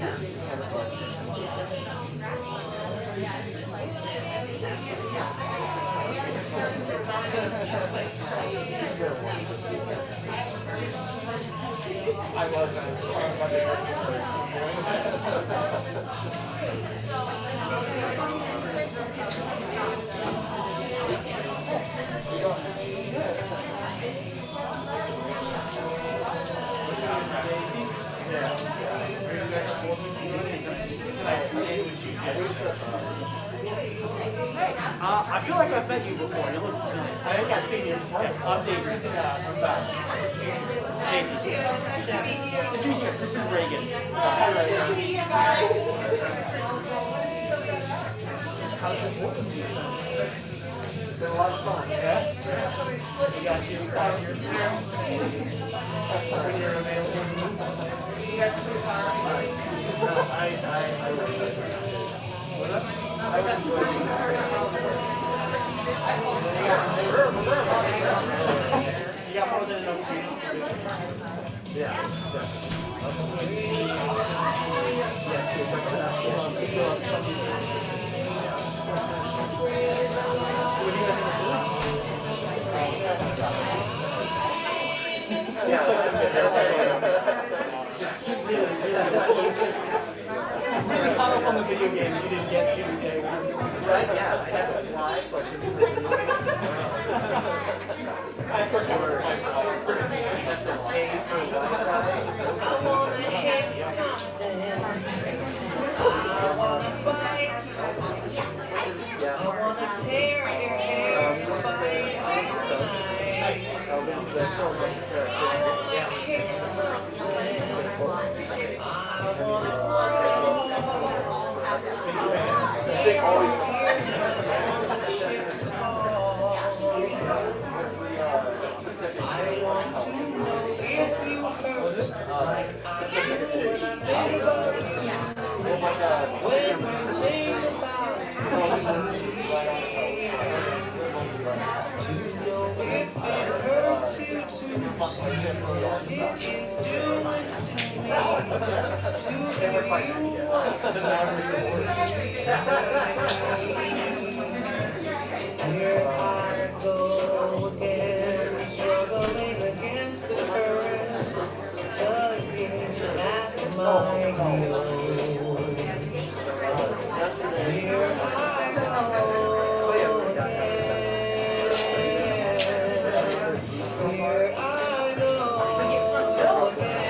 I was I feel like I've met you before. You look familiar. I think I've seen you. I'm David. I'm back. Nice to meet you. This is Reagan. How's your Portland? Been a lot of fun. Yeah? We got you 5 years now. That's when you're available. That's right. I would enjoy being there. You got more than enough food. Yeah. Just really caught up on the video games you didn't get to day one. Right? Yeah, I had to fly, but I forgot where I have to pay for Wi-Fi. I want to hit something. I want to bite. I want to tear your hair. Here I go again, struggling against the current, tugging at my heels. Here I go again. Here I go again.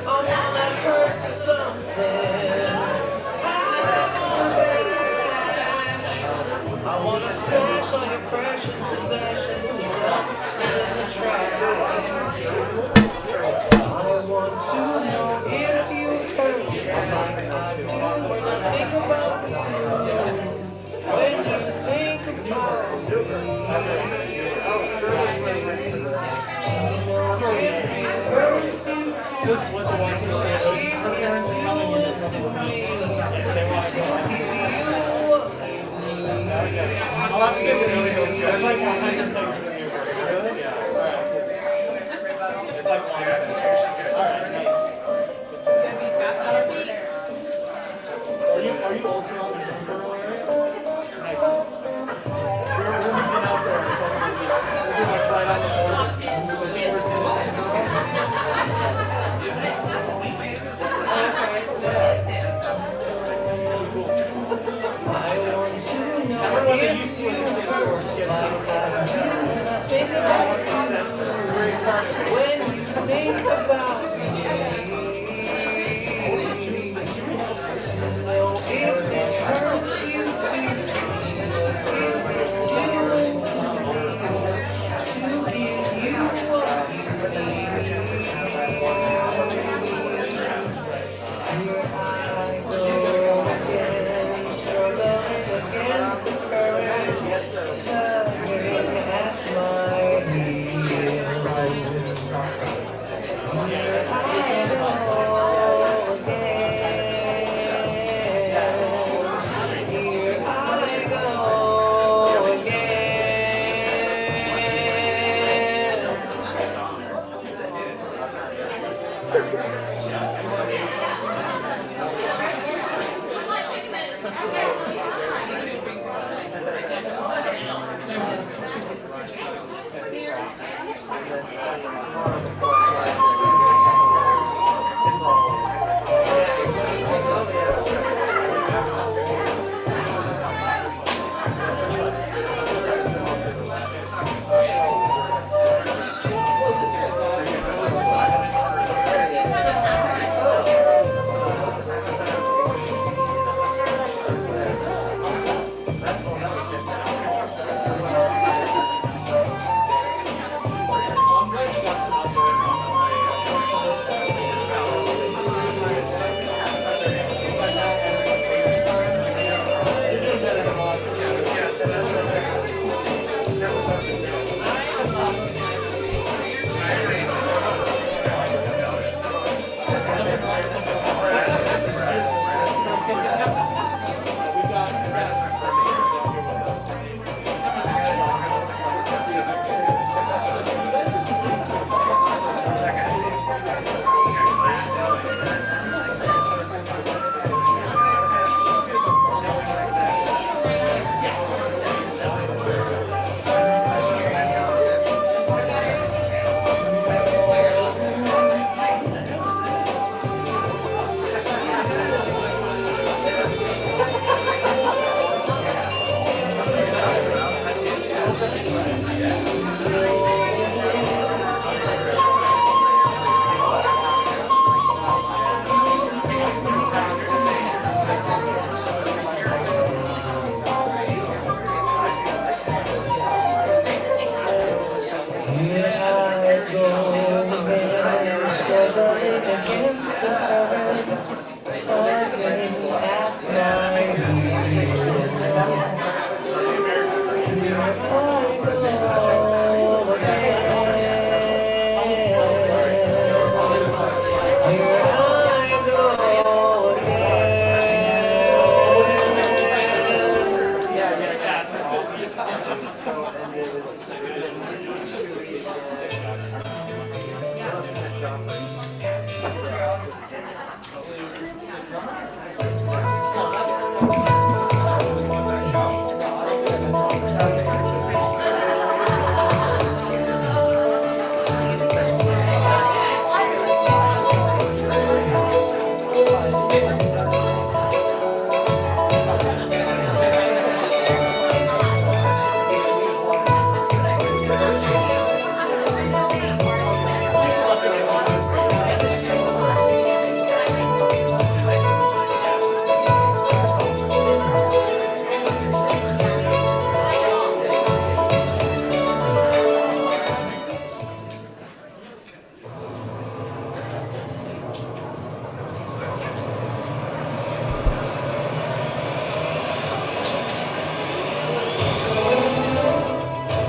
I wanna hurt something.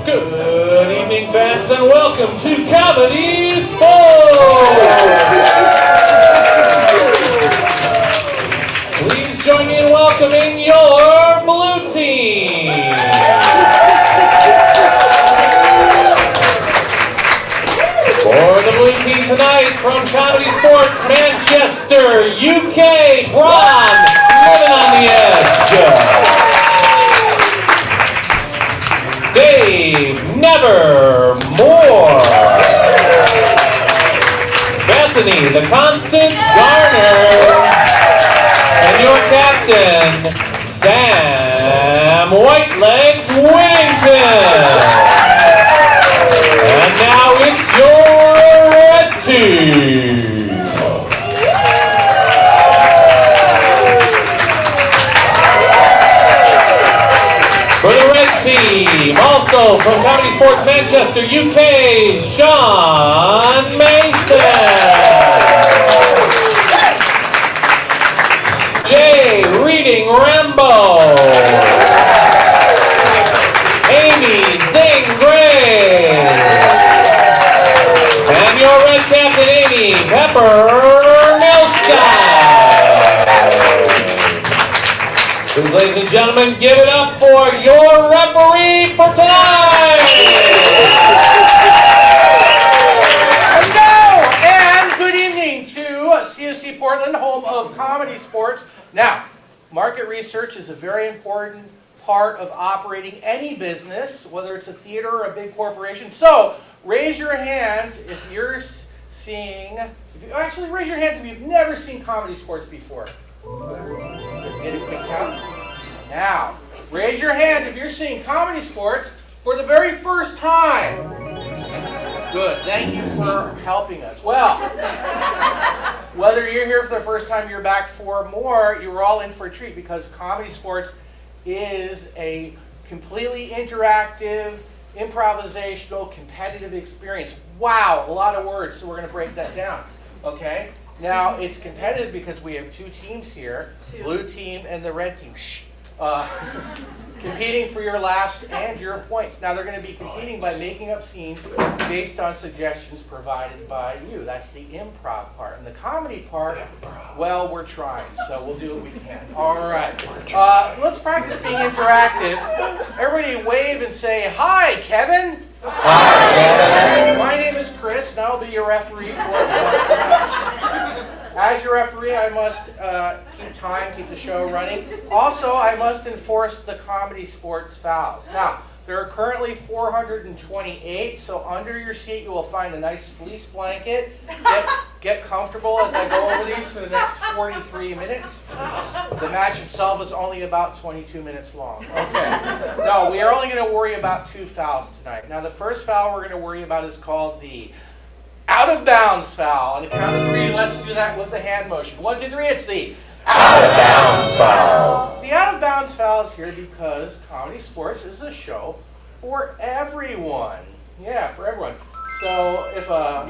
Good evening, fans, and welcome to CSz Portland. Please join me in welcoming your blue team. For the blue team tonight from CSz Manchester, UK, Bron, living on the edge. Dave, Nevermore. Bethany, the constant Garner. And your captain, Sam Whitelegs Whittington. And now it's your red team. For the red team, also from CSz Manchester, UK, Sean Mason. Jay Reading Rambo. Amy Zing Gray. And your red captain, Amy Pepper Milstein. Please, ladies and gentlemen, give it up for your referee for tonight! Hello and good evening to CSz Portland, home of comedy sports. Now, market research is a very important part of operating any business, whether it's a theater or a big corporation. So, raise your hands if you're seeing, actually raise your hands if you've never seen comedy sports before. Get a quick count. Now, raise your hand if you're seeing comedy sports for the very first time. Good. Thank you for helping us. Well, whether you're here for the first time or you're back for more, you're all in for a treat because comedy sports is a completely interactive, improvisational, competitive experience. Wow, a lot of words, so we're going to break that down. Okay? Now, it's competitive because we have two teams here, blue team and the red team, competing for your laughs and your points. Now, they're going to be competing by making up scenes based on suggestions provided by you. That's the improv part. And the comedy part, well, we're trying, so we'll do what we can. All right. Let's practice being interactive. Everybody wave and say, "Hi, Kevin." Hi, Kevin. My name is Chris, and I'll be your referee for tonight. As your referee, I must keep time, keep the show running. Also, I must enforce the comedy sports fouls. Now, there are currently 428, so under your seat you will find a nice fleece blanket. Get comfortable as I go over these for the next 43 minutes. The match itself is only about 22 minutes long. Okay. No, we are only going to worry about 2 fouls tonight. Now, the first foul we're going to worry about is called the out of bounds foul. On the count of 3, let's do that with the hand motion. 1, 2, 3, it's the out of bounds foul. The out of bounds foul is here because Comedy Sports is a show for everyone. Yeah, for everyone. So if a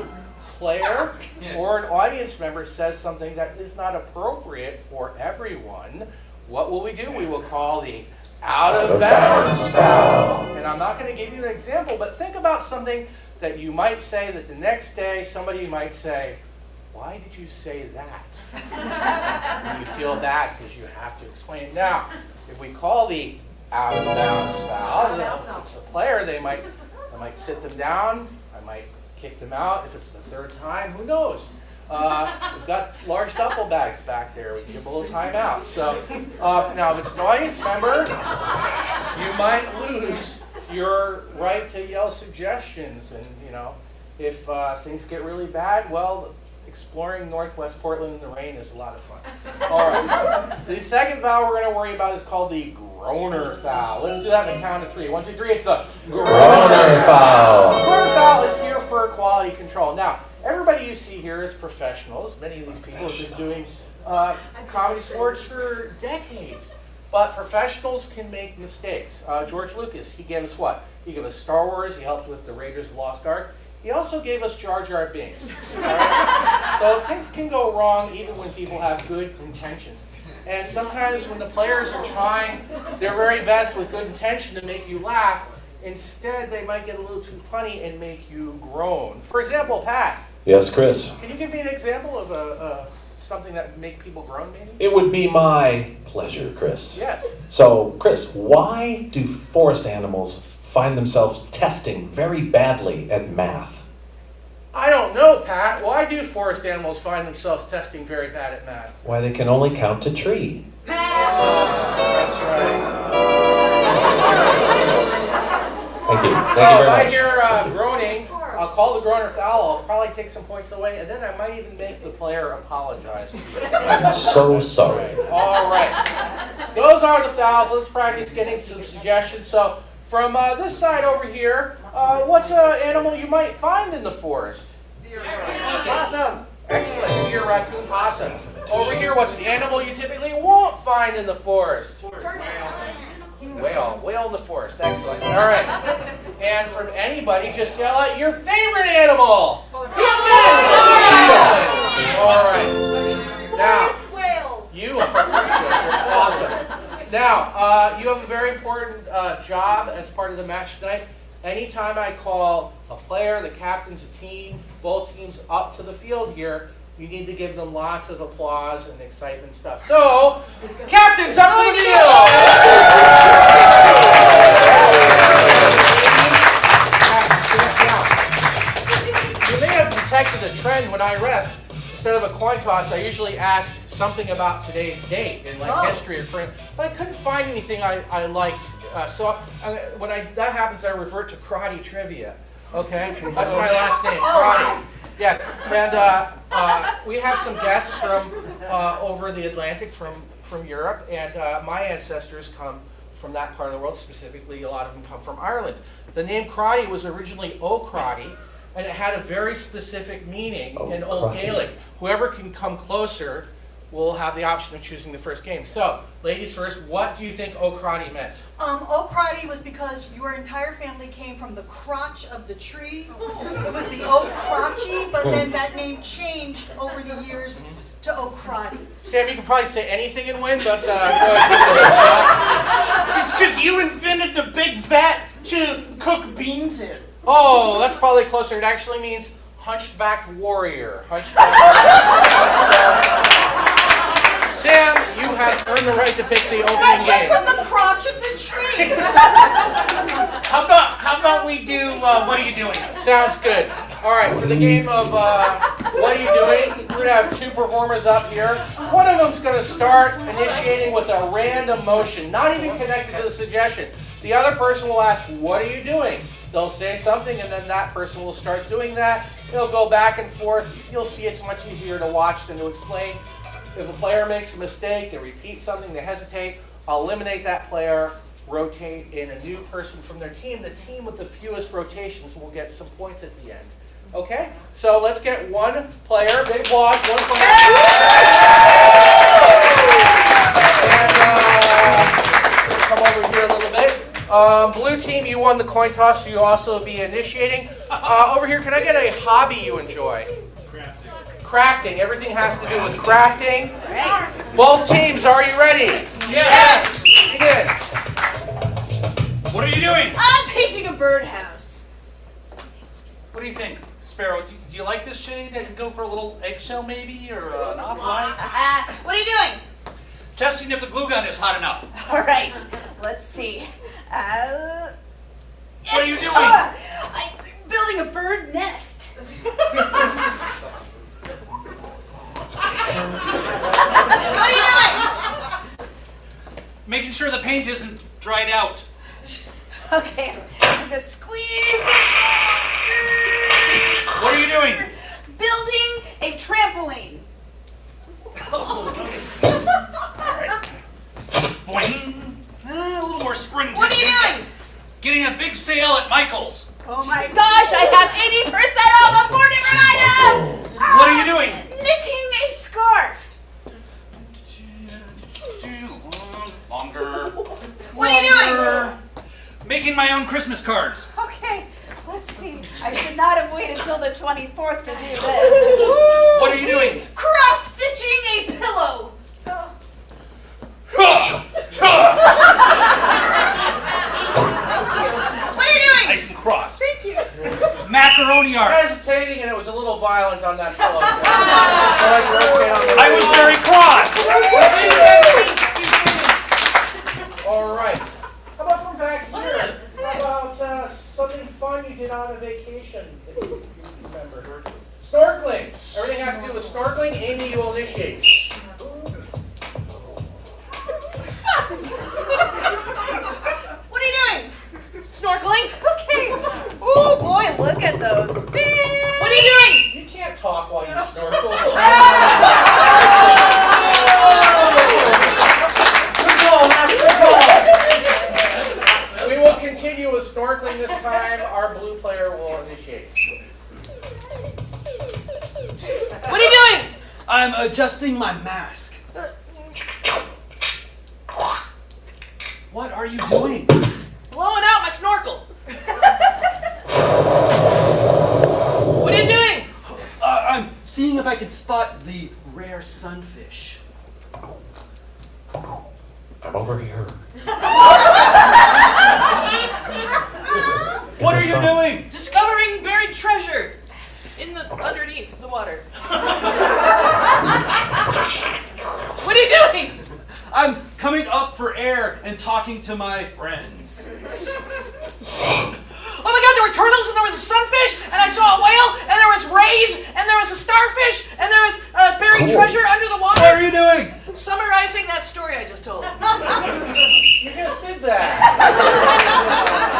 player or an audience member says something that is not appropriate for everyone, what will we do? We will call the out of bounds foul. And I'm not going to give you an example, but think about something that you might say that the next day somebody might say, why did you say that? And you feel bad because you have to explain it. Now, if we call the out of bounds foul, if it's a player, I might sit them down, I might kick them out. If it's the third time, who knows? We've got large duffel bags back there. We can give a little time out. So now, if it's an audience member, you might lose your right to yell suggestions. And if things get really bad, well, exploring Northwest Portland in the rain is a lot of fun. All right. The second foul we're going to worry about is called the groaner foul. Let's do that in the count of 3. 1, 2, 3. It's the groaner foul. The groaner foul is here for quality control. Now, everybody you see here is professionals. Many of these people have been doing comedy sports for decades. But professionals can make mistakes. George Lucas, he gave us what? He gave us Star Wars. He helped with the Raiders of the Lost Ark. He also gave us Jar Jar Binks. Right? So things can go wrong even when people have good intentions. And sometimes when the players are trying their very best with good intention to make you laugh, instead they might get a little too funny and make you groan. For example, Pat. Yes, Chris. Can you give me an example of something that would make people groan, maybe? It would be my pleasure, Chris. Yes. So, Chris, why do forest animals find themselves testing very badly at math? I don't know, Pat. Why do forest animals find themselves testing very bad at math? Why, they can only count to 3. That's right. Thank you. So Thank you if I very much. hear groaning, I'll call the groaner foul. I'll probably take some points away, and then I might even make the player apologize. I'm so sorry. All right. Those are the fouls. Let's practice getting some suggestions. So from this side over here, what's an animal you might find in the forest? Deer. Possum. Excellent. Deer, raccoon, possum. Over here, what's an animal you typically won't find in the forest? Whale. Whale in the forest. Excellent. All right. And from anybody, just yell out your favorite animal. Cheetah. All right. Now, Forest whale. you are awesome. Now, you have a very important job as part of the match tonight. Anytime I call a player, the captain's a team, both teams up to the field here, you need to give them lots of applause and excitement stuff. So, captains, up to the deal! You may have detected a trend when I ref. Instead of a coin toss, I usually ask something about today's date in history or current, but I couldn't find anything I liked. When that happens, I revert to karate trivia. Okay, that's my last name, karate. Yes, and we have some guests from over the Atlantic, from Europe, and my ancestors come from that part of the world. Specifically, a lot of them come from Ireland. The name karate was originally O'Crotty, and it had a very specific meaning in Old Gaelic. Whoever can come closer will have the option of choosing the first game. So, ladies first, what do you think O'Crotty meant? O'Crotty was because your entire family came from the crotch of the tree. It was the O'Crotchy, but then that name changed over the years to O'Crotty. Sam, you can probably say anything and win, but go ahead, give it a shot. It's because you invented the big vat to cook beans in. Oh, that's probably closer. It actually means hunchbacked warrior. Hunchbacked warrior. Sam, you have earned the right to pick the opening Came game. from the crotch of the tree. How about we do what are you doing? Sounds good. All right, for the game of what are you doing, we're going to have 2 performers up here. One of them's going to start initiating with a random motion, not even connected to the suggestion. The other person will ask, what are you doing? They'll say something, and then that person will start doing that. It'll go back and forth. You'll see it's much easier to watch than to explain. If a player makes a mistake, they repeat something, they hesitate, I'll eliminate that player, rotate in a new person from their team. The team with the fewest rotations will get some points at the end. Okay? So let's get one player, big applause, one player. And come over here a little bit. Blue team, you won the coin toss, so you'll also be initiating. Over here, can I get a hobby you enjoy? crafting. Everything has to do with crafting. Right. Both teams, are you ready? Yes. Begin. What are you doing? I'm painting a birdhouse. What do you think, Sparrow? Do you like this shade? I could go for a little eggshell maybe, or an off-white? What are you doing? Testing if the glue gun is hot enough. All right, let's see. What are you doing? I'm building a bird nest. What are you doing? Making sure the paint isn't dried out. Okay, I'm gonna squeeze this. What are you doing? Building a trampoline. Boing. A little more spring. What are you doing? Getting a big sale at Michael's. Oh my gosh, I have 80% off of 4 different items! What are you doing? Knitting a scarf. Longer. What are you doing? Making my own Christmas cards. Okay, let's see. I should not have waited till the 24th to do this. What are you doing? Cross-stitching a pillow. What are you doing? Nice and cross. Thank you. Macaroni art. Hesitating, and it was a little violent on that pillow. I was very cross. All right. How about from back here? How about something fun you did on a vacation that you remember? Snorkeling. Everything has to do with snorkeling. Amy, you will initiate. What are you doing? Snorkeling? Okay. Oh boy, look at those fish. What are you doing? You can't talk while you snorkel. We will continue with snorkeling this time. Our blue player will initiate. What are you doing? I'm adjusting my mask. What are you doing? Blowing out my snorkel. What are you doing? I'm seeing if I can spot the rare sunfish. I'm over here. What are you doing? Discovering buried treasure in the underneath the water. What are you doing? I'm coming up for air and talking to my friends. Oh my god, there were turtles and there was a sunfish and I saw a whale and there was rays and there was a starfish and there was buried treasure under the water. What are you doing? Summarizing that story I just told. You just did that.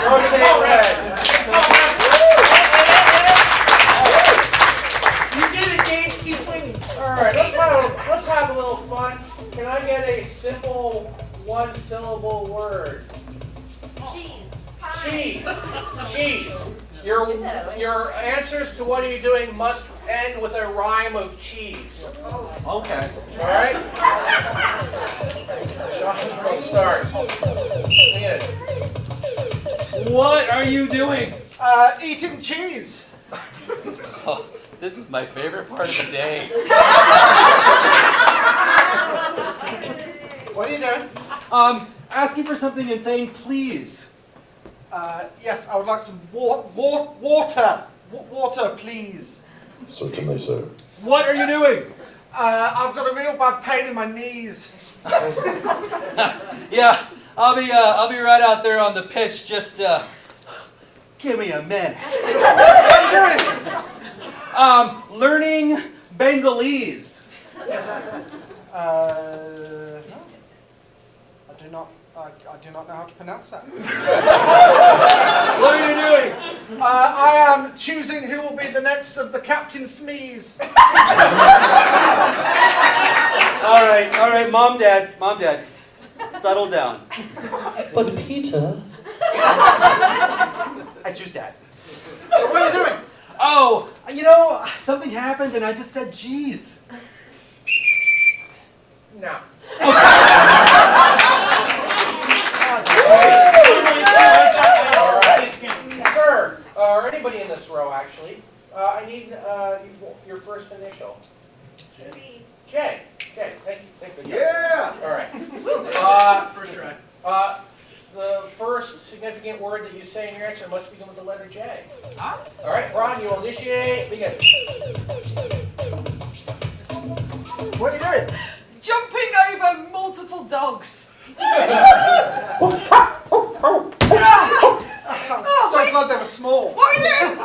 Rotate red. You did it, Dave. Keep winning. All right, let's have a little fun. Can I get a simple one-syllable word? Cheese. Cheese. Your answers to what are you doing must end with a rhyme of cheese. Okay. All right? Sean, we'll start. Begin. What are you doing? Eating cheese. Oh, this is my favorite part of the day. What are you doing? Asking for something and saying please. Yes, I would like some water. Water, please. Certainly, sir. What are you doing? I've got a real bad pain in my knees. Yeah, I'll be right out there on the pitch. Just give me a minute. What are you doing? Learning Bengalese. I do not know how to pronounce that. What are you doing? I am choosing who will be the next of the Captain Smees. All right, Mom, Dad, settle down. But Peter. I choose Dad. What are you doing? Oh, something happened and I just said, geez. No. Sir, or anybody in this row, actually, I need your first initial. significant word that you say in your answer must begin with the letter J. All right, Bron, you will initiate. Begin. What are you doing? Jumping over multiple dogs. So glad they were small. What are you doing?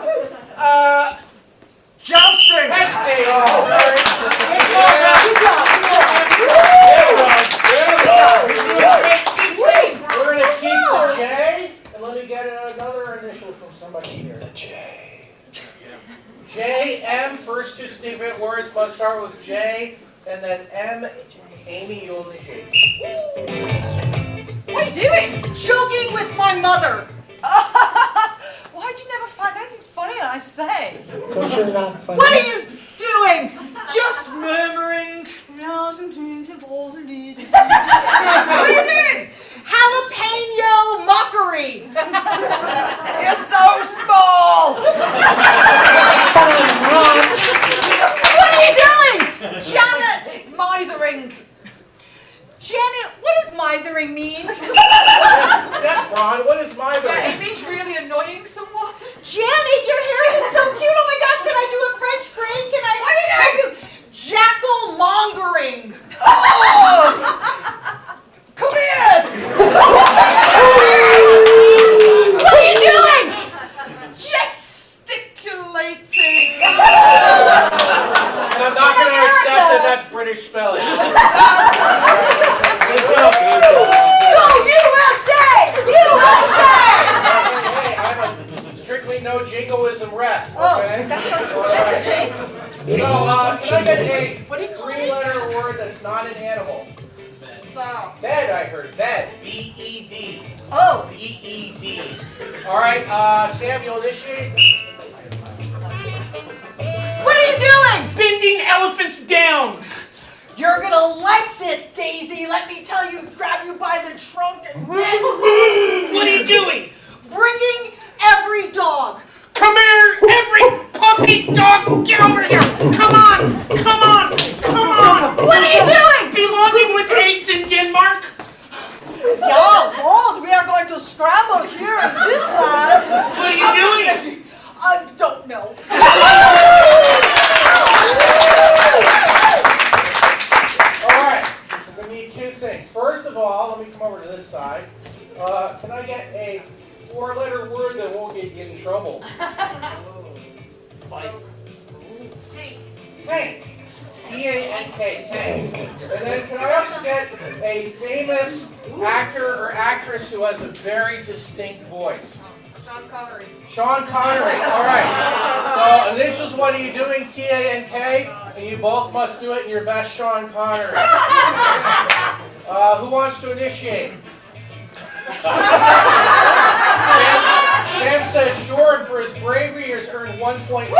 Jousting. Hesitate. We're going to keep the J, and let me get another initial from somebody here. The J. J, M, first two significant words must start with J, and then M, Amy, you'll initiate. What are you doing? Joking with my mother. Why'd you never find anything funny that I say? Because you're not funny. What are you doing? Just murmuring. What are you doing? Jalapeno mockery. You're so small. What are you doing? Janet, mithering. Janet, what does mithering mean? Yes, Bron, what is my Yeah, it means really annoying someone. Janet, your hair looks so cute. Oh my gosh, can I do a French braid? Can I? What are you doing? Jackal mongering. Oh! Come here! What are you doing? Gesticulating. And I'm not going to accept that that's British spelling. Go USA! USA! Hey, I'm a strictly no jingoism ref, Oh, okay? that sounds All right. good. So, can I get What do you a call me? three-letter word that's not an animal? Bed, I heard. Bed. B-E-D. Oh. B-E-D. All right, Sam, you'll initiate. What are you doing? Bending elephants down. You're gonna like this, Daisy. Let me tell you, grab you by the trunk and What are you doing? bringing every dog. Come here, every puppy dogs, get over here. Come on, come on, come on. What are you doing? Belonging with AIDS in Denmark? Yeah, Walt, we are going to scramble here in this land. What are you doing? I don't know. All right, we need two things. First of all, let me come over to this side. Can I get a four-letter word that won't get you in trouble? Tank. T-A-N-K. Tank. And then can I also get a famous actor or actress who has a very distinct voice? Sean Connery. All right. So initials, what are you doing? T-A-N-K. And you both must do it in your best Sean Connery. Who wants to initiate? Sam says sure, and for his bravery, he has earned 1 point. All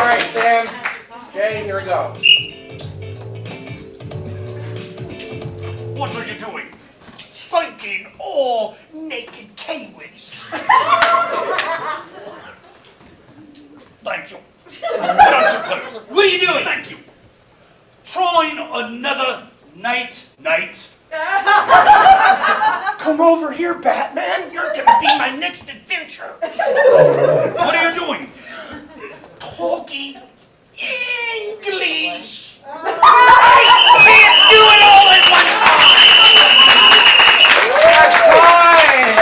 right, Sam. Jay, here we go. What are you doing? Fighting all naked Kiwis. Thank you. Not too close. What are you doing? Thank you. Trying another night. Come over here, Batman. You're gonna be my next adventure. What are you doing? Talking English. I can't do it all at one time. That's fine.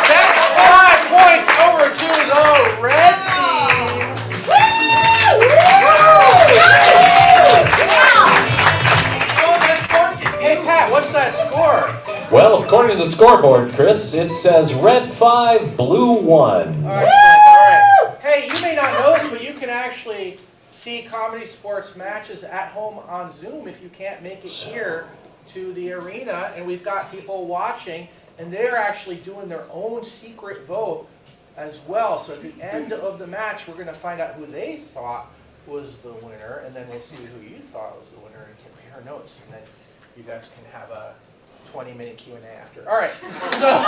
That's 5 points over to the red team. Hey, Pat, what's that score? Well, according to the scoreboard, Chris, it says red 5, blue 1. All right, all right. Hey, you may not know this, but you can actually see Comedy Sports matches at home on Zoom if you can't make it here to the arena. And we've got people watching, and they're actually doing their own secret vote as well. So at the end of the match, we're going to find out who they thought was the winner, and then we'll see who you thought was the winner and compare notes. And then you guys can have a 20-minute Q&A after. All right, so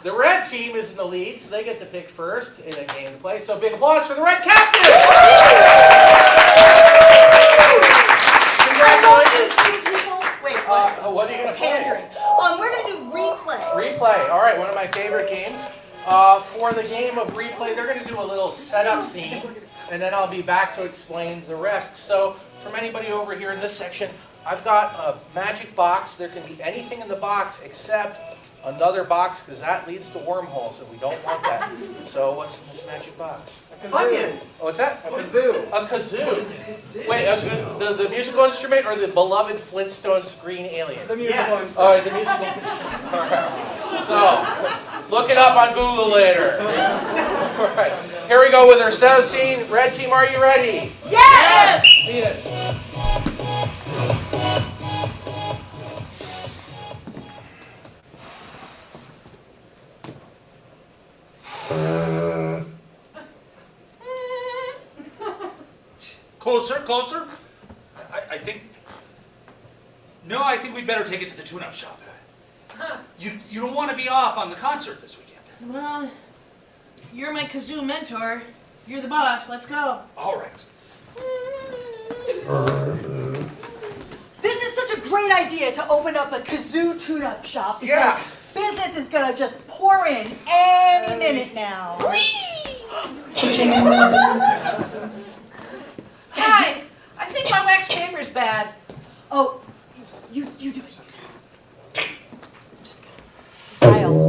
the red team is in the lead, so they get to pick first in a game to play. So big applause for the red captain! Congratulations. Wait, what? What are you going to play? We're going to do replay. my favorite games. For the game of replay, they're going to do a little setup scene, and then I'll be back to explain the rest. So from anybody over here in this section, I've got a magic box. There can be anything in the box except another box, because that leads to wormholes, and we don't want that. So what's in this magic box? Onions. Oh, what's that? A kazoo. A kazoo. Wait, the musical instrument or the beloved Flintstones green alien? The musical instrument. All right, the musical instrument. All right. So, look it up on Google later. All right. Here we go with our setup scene. Red team, are you ready? Yes! Need it. Closer. I think. No, I think we'd better take it to the tune-up shop. You don't want to be off on the concert this weekend. Well, you're my kazoo mentor. You're the boss. Let's go. All right. This is such a great idea to open up a kazoo tune-up shop because Yeah. business is gonna just pour in any minute now. Hi. I think my wax taper's bad. Oh, you do it. Just gonna files.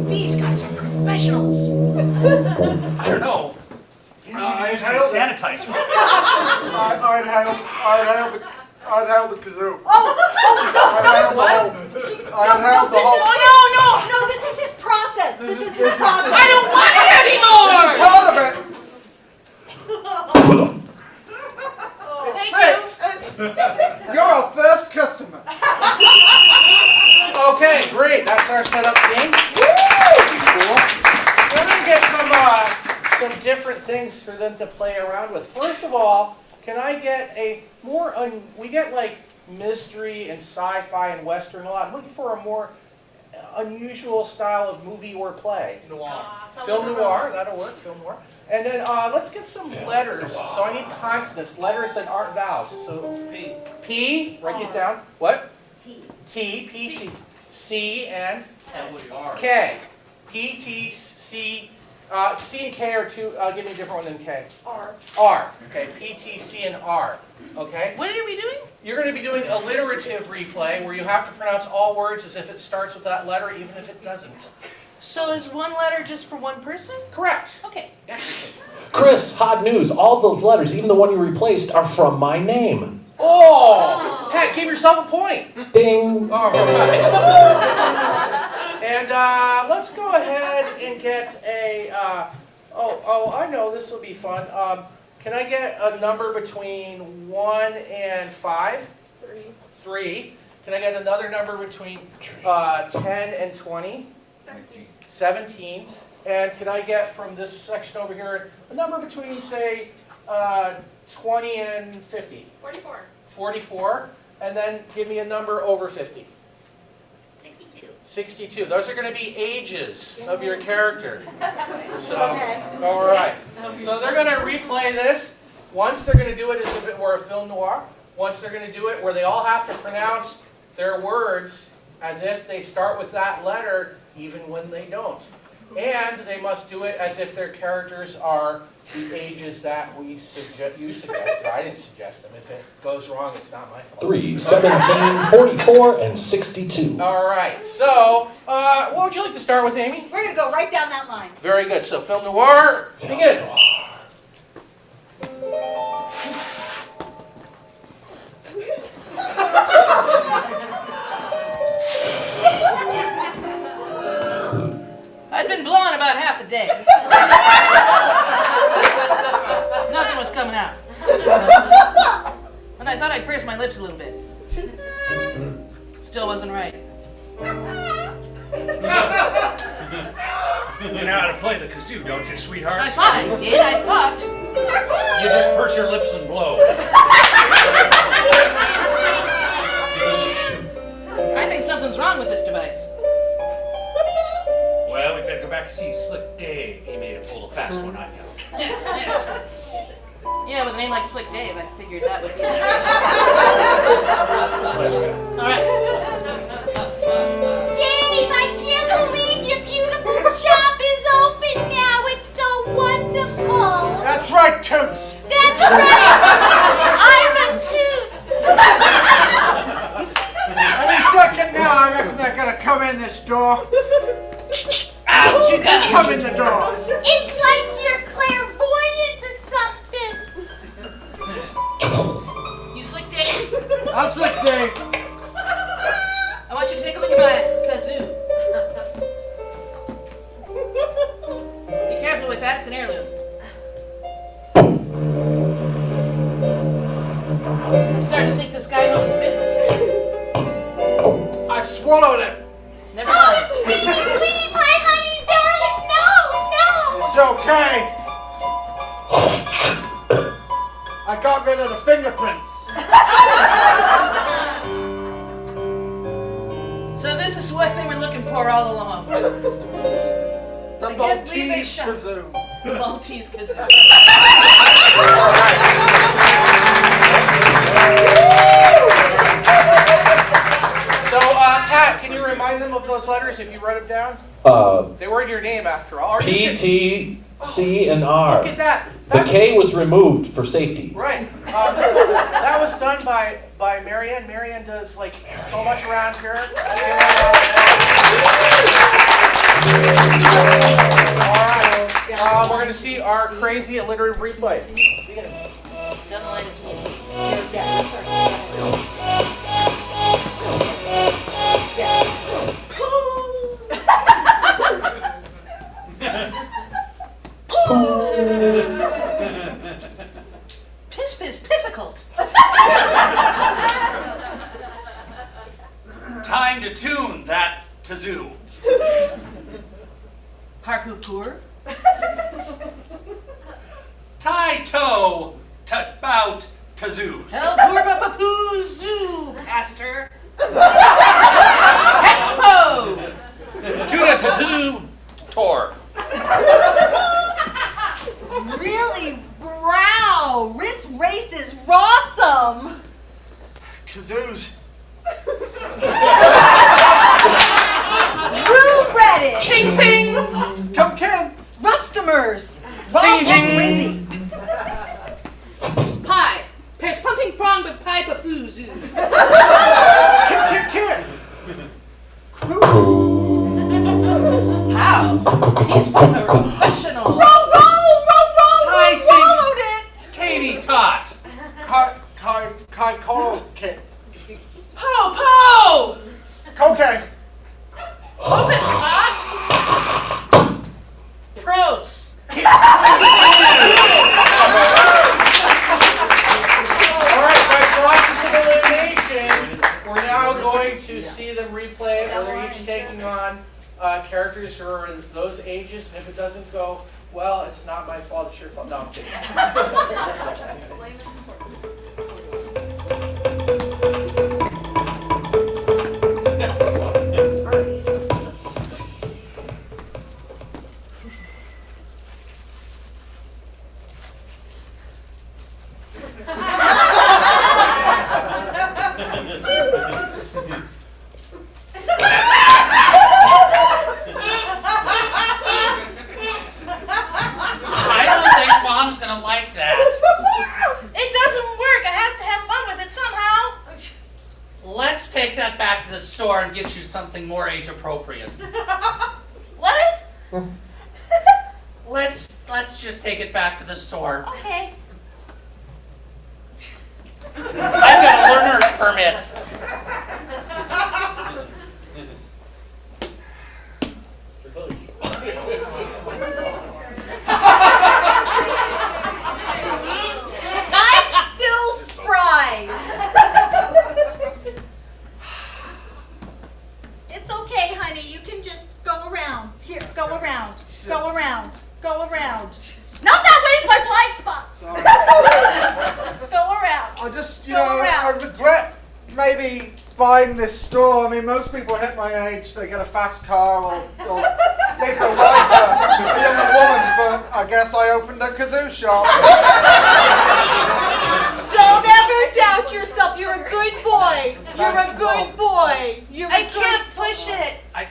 These guys are professionals. I don't know. I use sanitizer. I'd have the kazoo. Oh, no, I'd have the whole. no, this is his process. This is his process. I don't want it anymore. Part of it. Thank You're our first customer. Okay, great. That's our setup scene. Cool. We're going to get some different things for them to play around with. First of all, can I get a more, we get like mystery and sci-fi and western a lot. I'm looking for a more unusual style of movie or play. Noir. Film noir, that'll work, film noir. And then let's get some letters. So I need consonants, letters that aren't vowels. So P, write these down. What? T, P, T, C, and K. P, T, C. C and K are two, give me a different one than K. R. Okay, P, T, C, and R. Okay? What are we doing? You're going to be doing alliterative replay where you have to pronounce all words as if it starts with that letter, even if it doesn't. So is one letter just for one person? Correct. Okay. Chris, hot news. All those letters, even the one you replaced, are from my name. Oh! Pat, give yourself a point. Ding. All right. And let's go ahead and get a, I know, this will be fun. Can I get a number between 1 and 5? 3. Can I get another number between 10 and 20? 17. And can I get from this section over here a number between, say, 20 and 50? 44. And then give me a number over 50. 62. Those are going to be ages of your character. So, all right. So they're going to replay this. Once they're going to do it as if it were a film noir. Once they're going to do it where they all have to pronounce their words as if they start with that letter, even when they don't. And they must do it as if their characters are the ages that you suggested. I didn't suggest them. If it goes wrong, it's not my fault. 3, 17, 44, and 62. All right. So, what would you like to start with, Amy? We're going to go right down that line. Very good. So, film noir, begin. I'd been blowing about half a day. Nothing was coming out. And I thought I'd purse my lips a little bit. Still wasn't right. You know how to play the kazoo, don't you, sweetheart? I thought I did. I thought. You just purse your lips and blow. I think something's wrong with this device. Well, we better go back and see Slick Dave. He made a pull a fast one on you. Yeah, Yeah, with a name like Slick Dave, I figured that would be the case. All right. Dave, I can't believe your beautiful shop is open now. It's so wonderful. That's right, Toots. That's right. I'm a Toots. Any second now, I reckon they're gonna come in this door. Ouch! She did come in the door. It's like you're clairvoyant or something. You Slick Dave? I'm Slick Dave. I want you to take a look at my kazoo. Be careful with that, it's an heirloom. I'm starting to think this guy knows his business. I swallowed it. Never mind. Sweetie pie, honey, darling, no, no. It's okay. I got rid of the fingerprints. So this is what they were looking for all along. The Maltese kazoo. The Maltese kazoo. So, Pat, can you remind them of those letters if you wrote them down? They were in your name after all. P, T, C, and R. Look at that. The K was removed for safety. Right. That was done by Marianne. Marianne does like so much around here. All right. We're going to see our crazy alliterative replay. Down the line is me. Piss piss difficult. Time to tune that kazoo. Parpoo-poor. Tie toe to bout kazoo. Hell poor poo zoo, pastor. Expo. Tuna kazoo tour. Really? Wow! This race is rawsome! Kazoos. Brew Reddit! Ching ping. Come, Ken. Rustomers! Ching, ching. Rizzy! Pie. Pairs pumping prong with pie papoo zoo. Ken. How? He's a professional. Roll! Rolled it! Tammy tot. Kai Coral Kit. Po! Okay. Opus hot. Pros. All right, by process of elimination, we're now going to see them replay where they're each taking on characters who are in those ages, and if it doesn't go well, it's not my fault, it's your fault. No, I'm kidding. I don't think Mom's gonna like that. It doesn't work. I have to have fun with it somehow. Let's take that back to the store and get you something more age appropriate. What? Let's just take it back to the store. Okay. I've got a learner's permit. I'm still spry! It's okay, honey, you can just go around. Here, go around. Go around. Go around. Not that way, it's my blind spot! Sorry. Go around. I just, Go around. I regret maybe buying this store. I mean, most people hit my age, they get a fast car or live their life a younger woman, but I guess I opened a kazoo shop. good boy. You're a good boy. I can't push it. I'm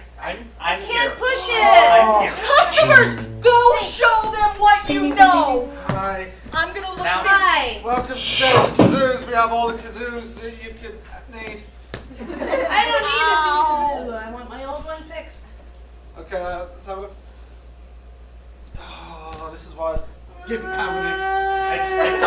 I can't here. push I'm it. here. Customers, go show them what you know. Hi. I'm gonna look. Now- Hi. Welcome to CSz Kazoos. We have all the kazoos that you could need. I don't need a new kazoo. I want my old one fixed. Okay, let's have a... Oh, this is why I didn't have any.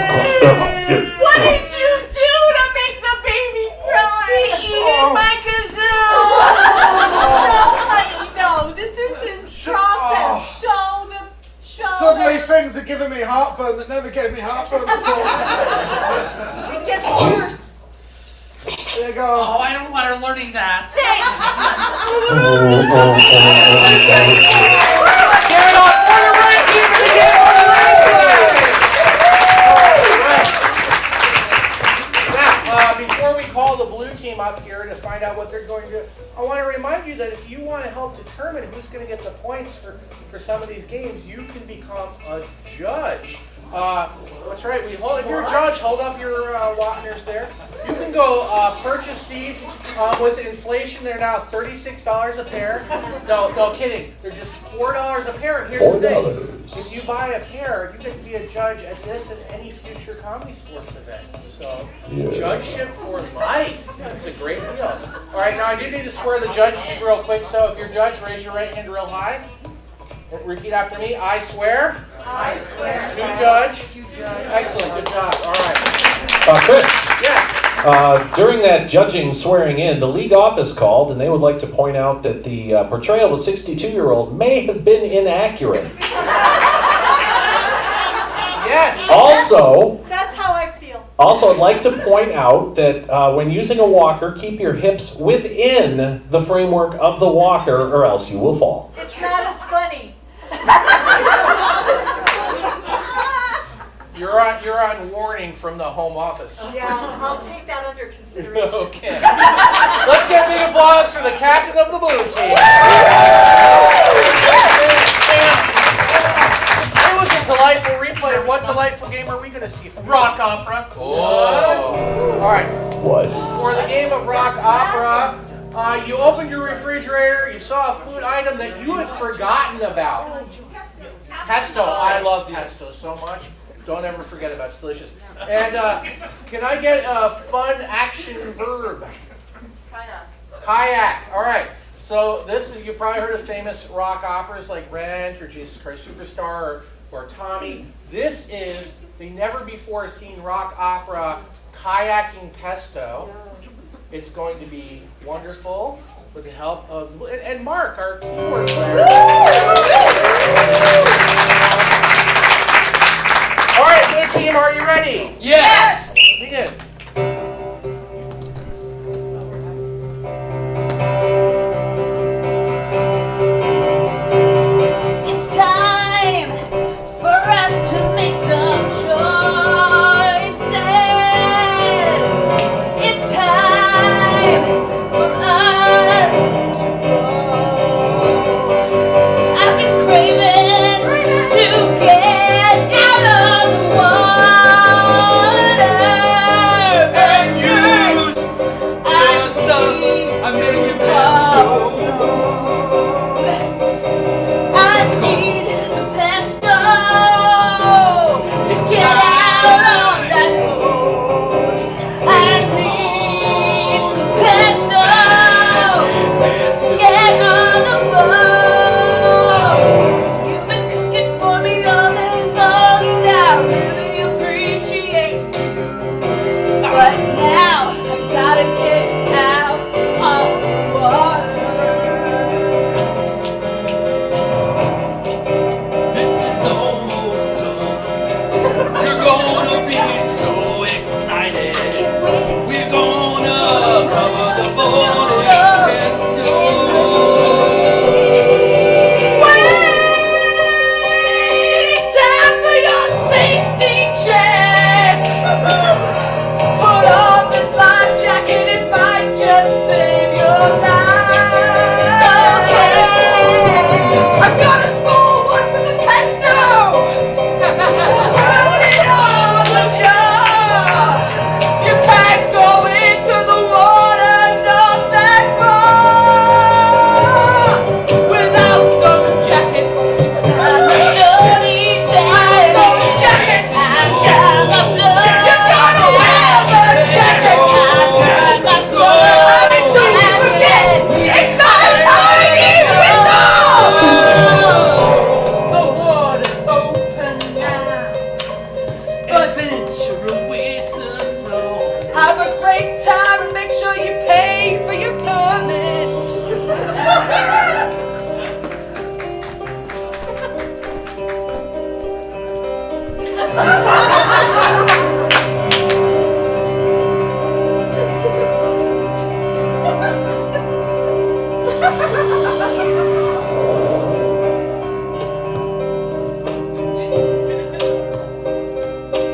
What did you do to make the baby cry? He eated my kazoo. No, honey, no. This is his process. Show Suddenly them. things are giving me heartburn that never gave me heartburn before. It gets worse. There you go. Oh, I don't want her learning that. Thanks. Give it up for the red team and again for the red flag. Now, before we call the blue team up here to find out what they're going to do, I want to remind you that if you want to help determine who's going to get the points for some of these games, you can become a judge. That's right. If you're a judge, hold up your Watners there. You can go purchase these with inflation. They're now $36 a pair. No kidding. They're just $4 a pair. And here's the thing: if you buy a pair, you get to be a judge at this and any future comedy sports event. So, judgeship for life. It's a great deal. All right. Now I do need to swear the judges real quick. So if you're a judge, raise your right hand real high. Repeat after me. I swear. I swear. To judge. To judge. Excellent. Good job. All right. Chris, Yes. during that judging swearing in, the league office called and they would like to point out that the portrayal of a 62-year-old may have been inaccurate. Yes. That's how I feel. Also, I'd like to point out that when using a walker, keep your hips within the framework of the walker or else you will fall. It's not as funny. You're on warning from the home office. Yeah, I'll take that under consideration. Okay. Let's get a big applause for the captain of the blue team. It was a delightful replay. What delightful game are we going to see from Rock opera. Oh. All right. What? For the game of rock opera, you opened your refrigerator, you saw a food item that you had forgotten about. Pesto. I love pesto so much. Don't ever forget about it. It's delicious. And can I get a fun action verb? Kayak. All right. So this is, you've probably heard of famous rock operas like Rent or Jesus Christ Superstar or Tommy. This is the never before seen rock opera Kayaking Pesto. It's going to be wonderful with the help of, and Mark, our keyboard player. All right, blue team, are you ready? Yes! Begin. It's time for us to make some choices. It's time for us to go.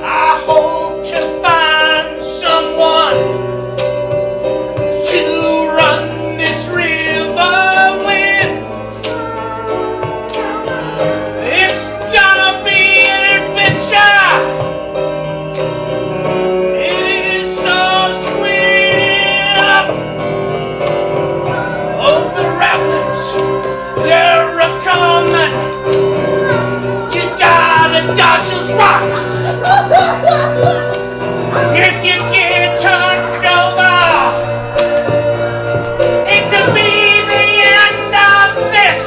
I hope to find someone to run this river with. It's gonna be an adventure. It is so swift. Oh, the rapids, they're a-coming. You gotta dodge those rocks. If you get turned over, it could be the end of this.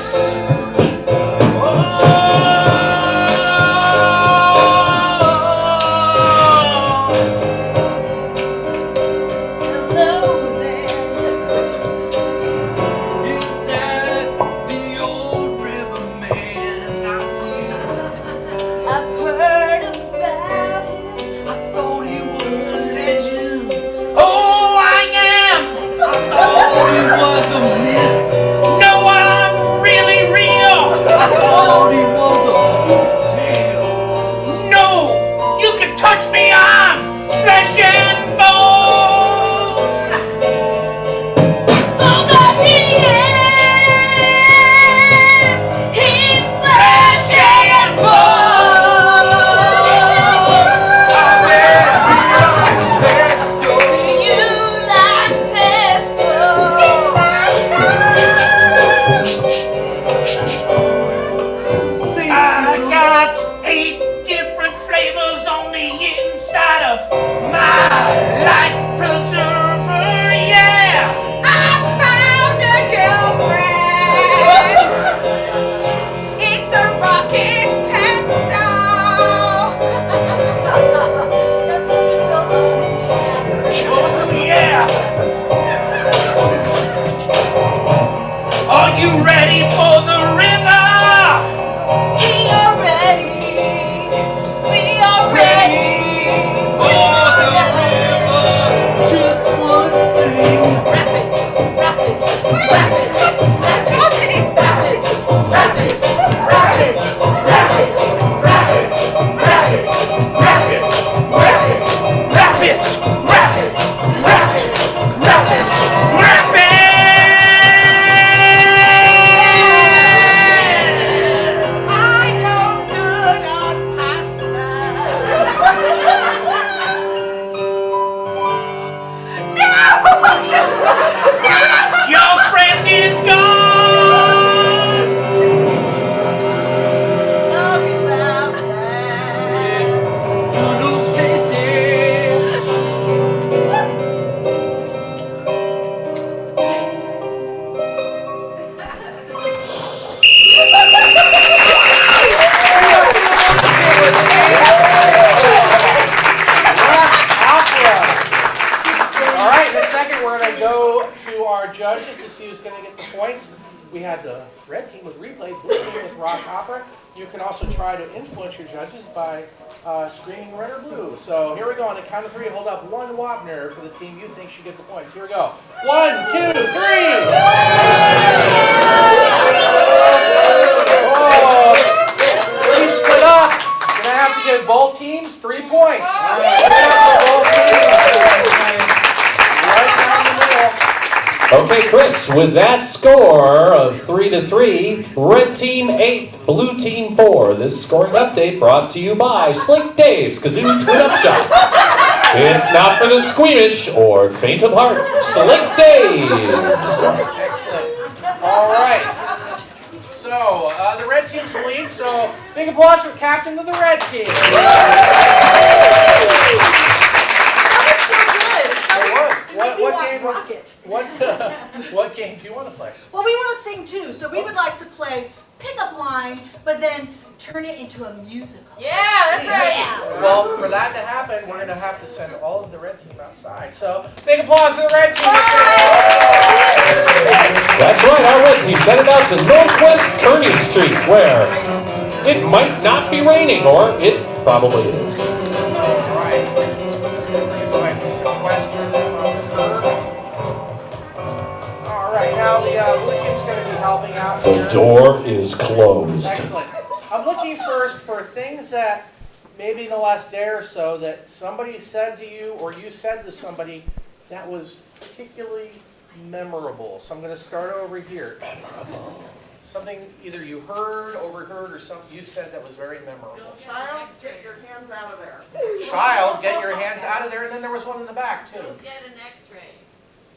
Hello there. Is that the old riverman I see? I've heard about it. I thought he was a legend. Oh, I am. I thought he was a myth. No, I'm really real. I thought he was a spook tale. No, you can touch me, I'm flesh and bone. Oh gosh, he is! He's flesh and bone! Do you like pesto? It's my See, I got 8 different flavors on the inside of my life preserver, yeah. I found a girlfriend! It's a rocket pesto! Oh, yeah. Are you ready for the river? We are ready! We are ready! for the river, just one thing. Rapids! Rapids! Rapids! Rapids! Rapids! Rapids! Rapids! Rapids! Rapids! Rapids! Rapids! Rapids! Rapids! Rapids! I know good on pasta. No! Just no! Your friend is gone! Sorry about that. You look tasty. All right, in a second we're going to go to our judges to see who's going to get the points. We had the red team with replay, blue team with rock opera. You can also try to influence your judges by screaming red or blue. So here we go. On the count of 3, hold up one Wapner for the team you think should get the points. Here we go. 1, 2, 3. Oh, 3 split up. You're going to have to give both teams 3 points. All right, both teams. Right down the middle. Okay, Chris, with that score of 3-3, red team 8, blue team 4. This scoring update brought to you by Slick Dave's Kazoo Tune-Up Shop. It's not for the squeamish or faint of heart. Slick Dave's. Excellent. All right. So, the red team's the lead, so big applause for captain of the red team. What game do you want to play? Well, we want to sing too, so we would like to play pickup line, but then turn it into a musical. Yeah, that's right. Yeah. Well, for that to happen, we're going to have to send all of the red team outside. So, big applause for the red team. That's right, our red team's headed out to Northwest Kearney Street, where it might not be raining, or it probably is. All right. Go ahead and sequester them on the curb. All right, now the blue team's going to be helping out The here. door is closed. Excellent. I'm looking first for things that maybe in the last day or so that somebody said to you or you said to somebody that was particularly memorable. So I'm going to start over here. Something either you heard, overheard, or something you said that was very memorable. Child, get your hands out of there. Child, get your hands out of there. And then there was one in the back, too. Get an x-ray.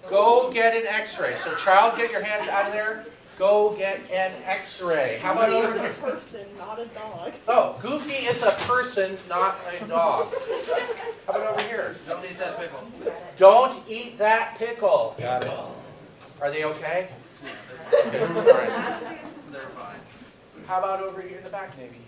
Go get an x-ray. So child, get your hands out of there. Go get an x-ray. How about over there? Person, not a dog. Oh, Goofy is a person, not a dog. How about over here? Don't eat that pickle. Don't eat that pickle. Got it. Are they okay? Okay, all right. They're fine. How about over here in the back, maybe?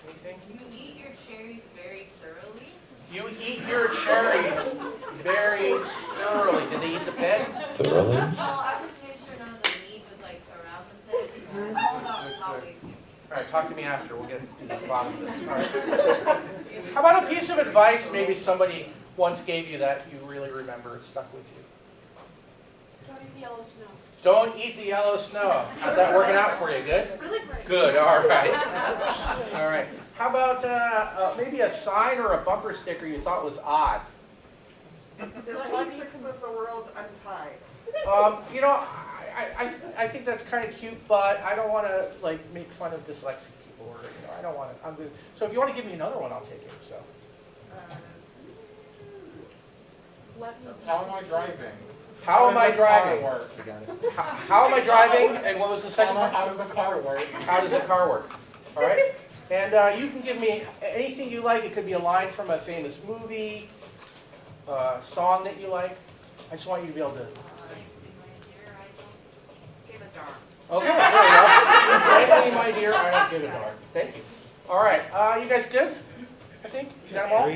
Anything? You eat your cherries very thoroughly. You eat your cherries very thoroughly. Did they eat the pit? Thoroughly? Oh, I just made sure none of the meat was like around the pit. Not wasting. All right, talk to me after. We'll get to the bottom of this. All right. How about a piece of advice maybe somebody once gave you that you really remember it stuck with you? Don't eat the yellow snow. Don't eat the yellow snow. How's that working out for you? Good? Really great. Good, all right. All right. How about maybe a sign or a bumper sticker you thought was odd? Dyslexics of the world untied. You know, I think that's kind of cute, but I don't want to like make fun of dyslexic people, or I don't want to. I'm good. So if you want to give me another one, I'll take it. So. How am I driving? How am I driving? Work? How am I driving? And what was the second one? How does a car work? How does a car work? All right. And you can give me anything you like. It could be a line from a famous movie, song that you like. I just want you to be able to. Okay, there you go. Frankly, my dear, I don't give a darn. Thank you. All right, you guys good? I think you got them all.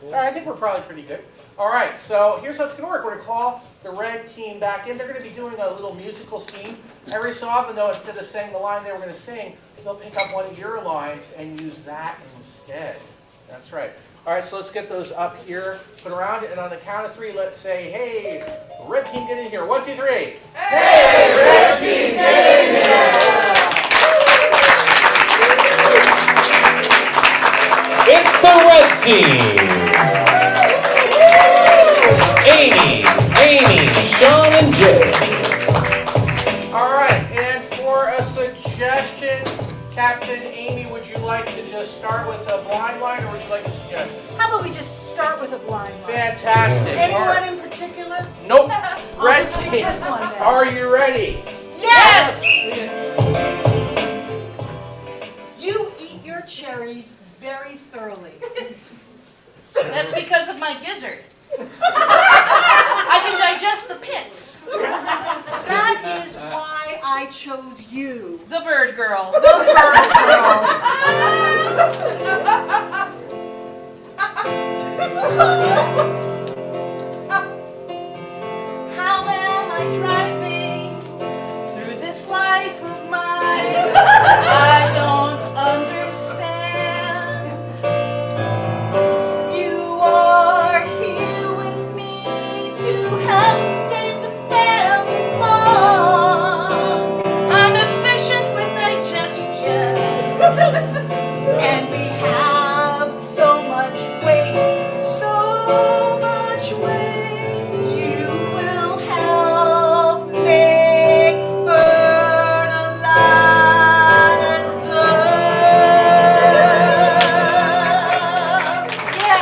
All right, I think we're probably pretty good. All right, so here's how it's going to work. We're going to call the red team back in. They're going to be doing a little musical scene. Every so often, though, instead of saying the line they were going to sing, they'll pick up one of your lines and use that instead. That's right. All right, so let's get those up here, put around it, and on the count of three, let's say, hey, red team, get in here. 1, 2, 3. Hey, red team, get in here. It's the red team. Amy, Sean, and Jay. All right, and for a suggestion, Captain Amy, would you like to just start with a blind line, or would you like to suggest? How about we just start with a blind line? Fantastic. All Anyone right. in particular? Nope. I'll Red just pick team, this one then. are you ready? Yes! You eat your cherries very thoroughly. That's because of my gizzard. I can digest the pits. That is why I chose you. The bird girl. The bird How am I driving through this life of mine? I don't understand. You are here with me to help save the family farm. I'm efficient with digestion. And we have so much waste. So much waste. You will help make fertilizer. Yeah.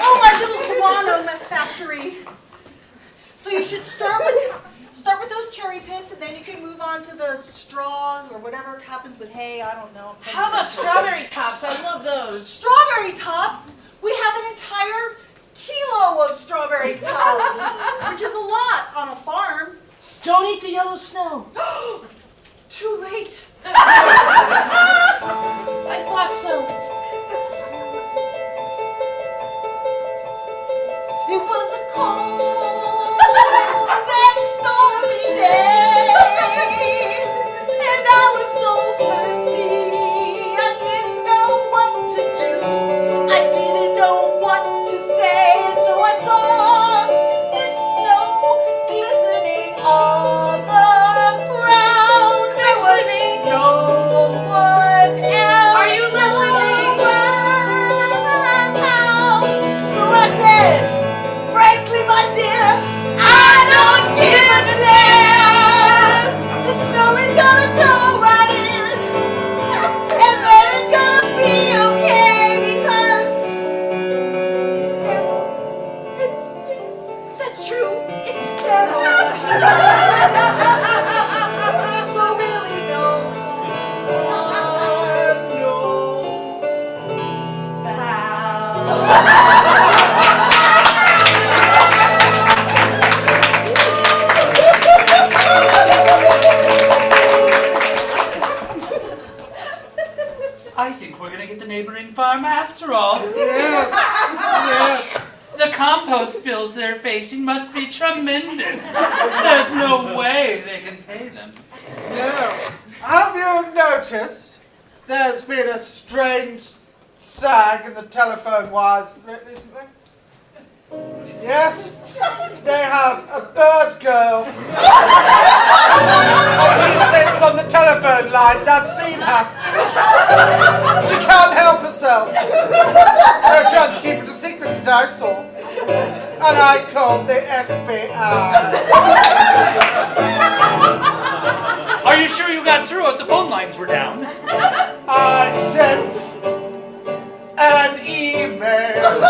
Oh, my little guano factory. So you should start with those cherry pits, and then you can move on to the straw or whatever happens with hay. I don't know. How about strawberry tops? I love those. Strawberry tops? We have an entire kilo of strawberry tops, which is a lot on a farm. Don't eat the yellow snow. Too late. I thought so. It was a cold and stormy day, and I was so thirsty I didn't know what we're gonna get the neighboring farm after all. Yes. Yes. The compost bills they're facing must be tremendous. There's no way they can pay them. No. Have you noticed there's been a strange sag in the telephone wires recently? Yes? They have a bird girl. And she sits on the telephone lines. I've seen her. She can't help herself. They're trying to keep it a secret, but I saw. And I called the FBI. Are you sure you got through if the phone lines were down? I sent an email.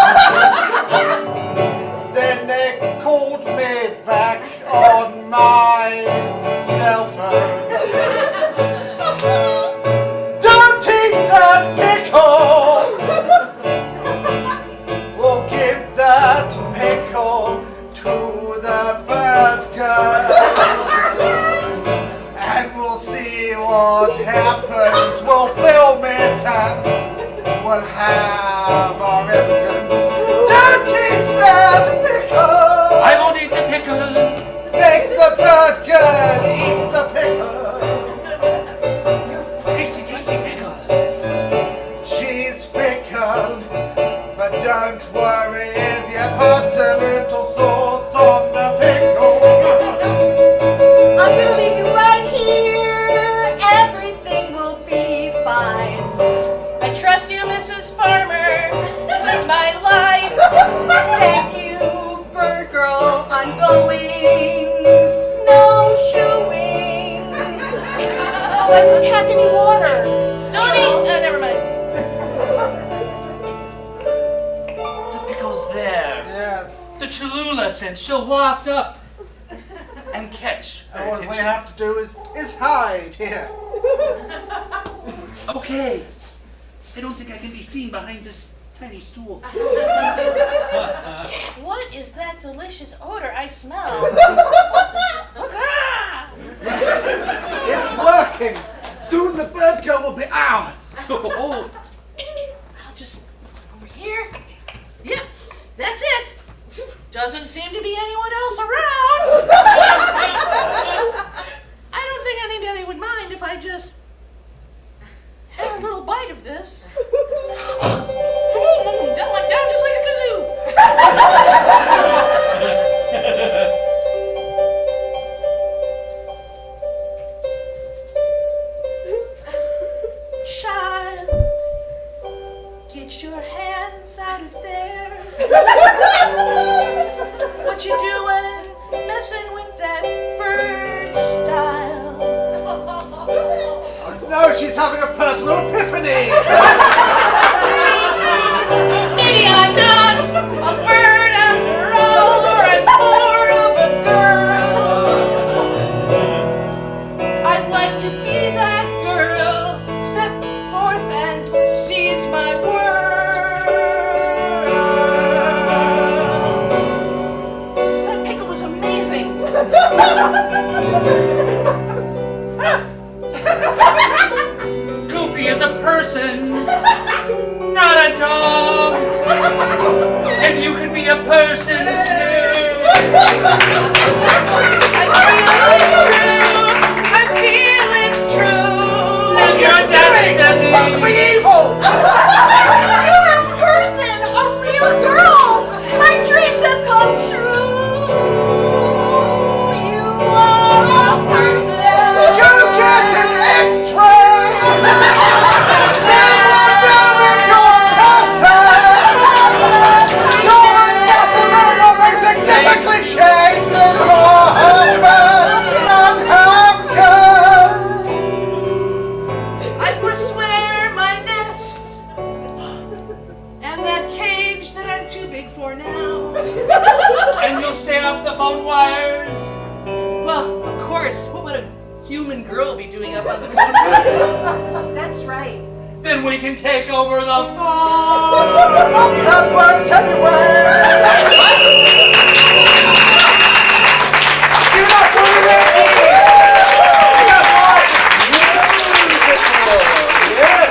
Then they called me back on my cell phone. Don't eat that pickle! We'll give that pickle to the bird girl. And we'll see what happens. We'll film it and we'll have our evidence. Don't eat that pickle! I won't eat the pickle. Make the bird girl eat the pickle. Tasty, tasty pickle. She's fickle, but don't worry if you put a little sauce on the pickle. I'm gonna leave you right here. Everything will be fine. I trust you, Mrs. Farmer, with my life. Thank you, bird girl. I'm going snowshoeing. Oh, I didn't pack any water. Don't eat. Never mind. The pickle's there. Yes. The Cholula scent she'll waft up and catch her All we attention. have to do is hide here. Okay. I don't think I can be seen behind this tiny stool. What is that delicious odor I smell? Ah! It's working. Soon the bird girl will be ours. Oh, I'll just over here. Yep, that's it. Doesn't seem to be anyone else around. I don't think anybody would mind if I just had a little bite of this. That went down just like a kazoo. Child, get your hands out of there. What you doing, messing with that bird style? No, she's having a personal epiphany. Maybe I'm not a bird after all, or I'm more of a girl. I'd like to be that girl. Step forth and seize my world. That pickle was amazing. Goofy is a person, not a dog. And you could be a person too. I feel it's true. And your destiny. Must be evil. You're a person, a real girl. My dreams have come true. You are a person. Go get an X-ray. Then we'll know if you're a person. Your anatomy will be significantly changed if you're husband and half girl. I forswear my nest and that cage that I'm too big for now. And you'll stay off the phone wires. Well, of course. What would a human girl be doing up on the phone wires? That's right. Then we can take over the farm. That worked anyway. Give it up for the rest. Yes.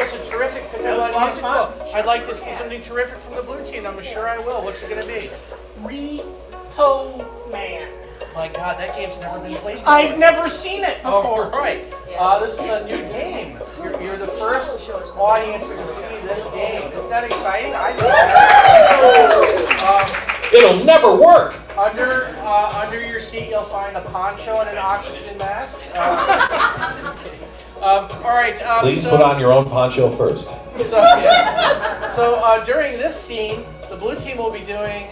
was a terrific pickup. That was a lot of fun. I'd like to see something terrific from the blue team. I'm sure I will. What's it going to be? Repo Man. My God, that game's never been played before. I've never seen it before. Oh, right. This is a new game. You're the first audience to see this game. Isn't that exciting? I know. It'll never work. Under your seat, you'll find a poncho and an oxygen mask. All right. Please put on your own poncho first. So during this scene, the blue team will be doing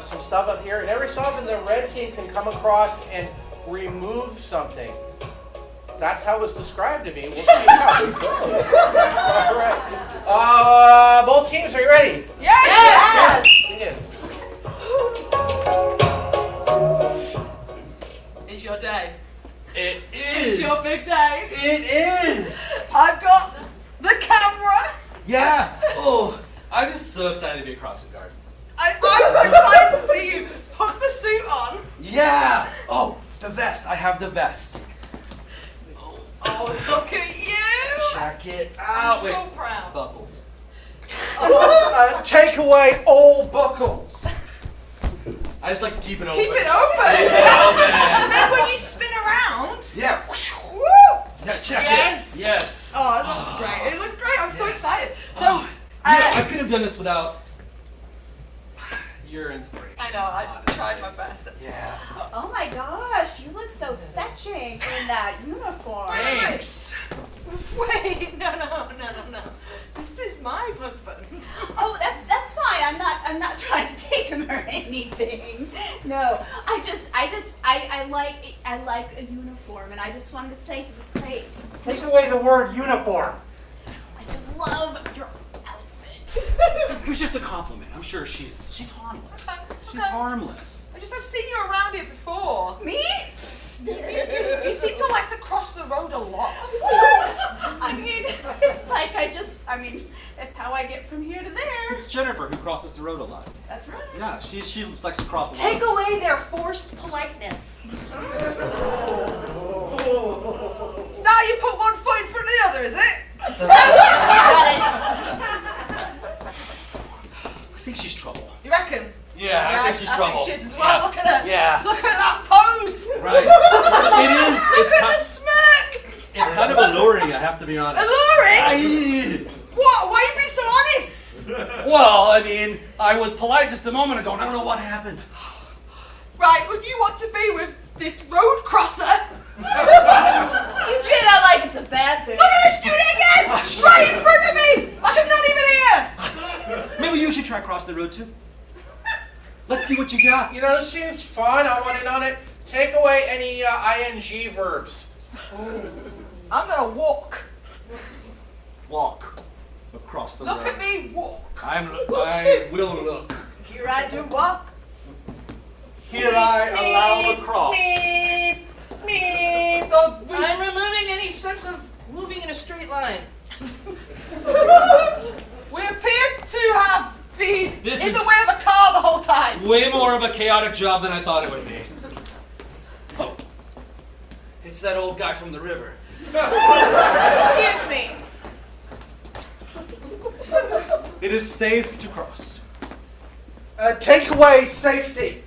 some stuff up here, and every so often the red team can come across and remove something. That's how it was described to me. We'll see how it goes. All right. Both teams, are you ready? Yes! Begin. It's your day. It It's is. your big day. It is. I've got the camera. Yeah. Oh, I'm just so excited to be across the garden. I'm so excited to see you put the suit on. Yeah. Oh, the vest. I have the vest. Oh, look at you. Check it I'm out. so proud. Buckles. Take away all buckles. I just like to keep it open. Keep it open. Keep it open. And then when you spin around. Yeah. Woo! Yeah, check Yes. it. Yes. Oh, it looks great. It looks great. I'm so Yes. excited. So, Oh, I could have done this without your inspiration. I know. I honestly. tried my best. Yeah. Oh my gosh, you look so fetching in that uniform. Thanks. Wait, no. This is my husband. Oh, that's fine. I'm not trying to take him or anything. No, I like a uniform, and I just wanted to say you look great. Takes away the word uniform. I just love your outfit. It was just a compliment. I'm sure she's harmless. She's Okay. harmless. I've seen you around here before. Me? You seem to like to cross the road a lot. What? I mean, it's like it's how I get from here to there. It's Jennifer who crosses the road a lot. That's right. Yeah, she likes to cross the Take road. away their forced politeness. Now you put one foot in front of the other, is it? I think she's trouble. You reckon? Yeah, I think she's trouble. I think she is as well. Yeah. Look at her. Yeah. Look at that pose. Right. It is. Look at the smirk. It's kind of alluring, I have to be honest. Alluring? What? Why you being so honest? Well, I mean, I was polite just a moment ago, and I don't know what happened. Right, if you want to be with this road crosser. You say that like it's a bad thing. Look at this, do it again! Right in front of me! Like I'm not even here! Maybe you should try cross the road too. Let's see what you got. You know, this seems fun. I want in on it. Take away any ing verbs. I'm gonna walk. Walk across the Look road. at me walk. I will look. Here I do walk. Here I allow the cross. I'm removing any sense of moving in a straight line. We appear to have been This in is- the way of a car the whole time. Way more of a chaotic job than I thought it would be. Oh, it's that old guy from the river. Excuse me. It is safe to cross. Take away safety.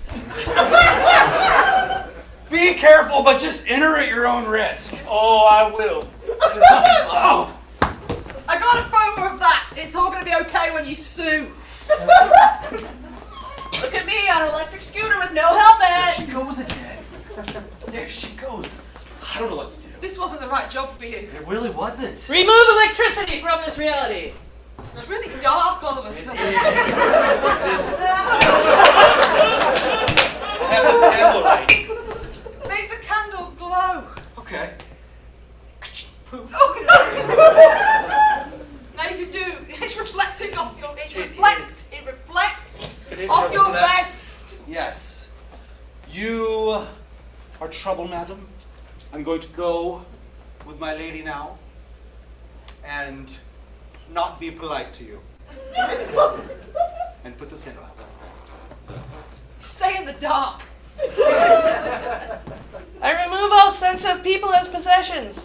Be careful, but just enter at your own risk. Oh, I will. Oh, I got a photo of that. It's all gonna be okay when you sue. Look at me on an electric scooter with no there helmet. she goes again. There she goes. I don't know what to do. This wasn't the right job for you. It really wasn't. Remove electricity from this reality. It's really dark all of a sudden. I have this candle light. Make the candle glow. Okay. Now you can do. It's reflecting off your. It It reflects. It reflects It off your reflects. vest. Yes. You are trouble, madam. I'm going to go with my lady now and not be polite to you. And put this candle out. Stay in the dark. I remove all sense of people as possessions.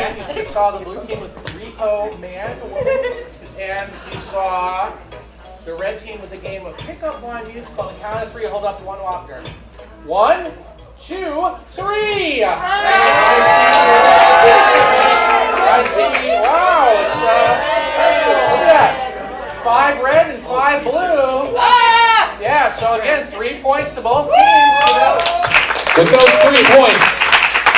And you saw the blue team with Repo Man, and you saw the red team with a game of pickup line music called the count of three. Hold up one off there. 1, 2, 3. I see. Wow, it's look at that. 5 red and 5 blue. Yeah. So again, 3 points to both teams. With those 3 points,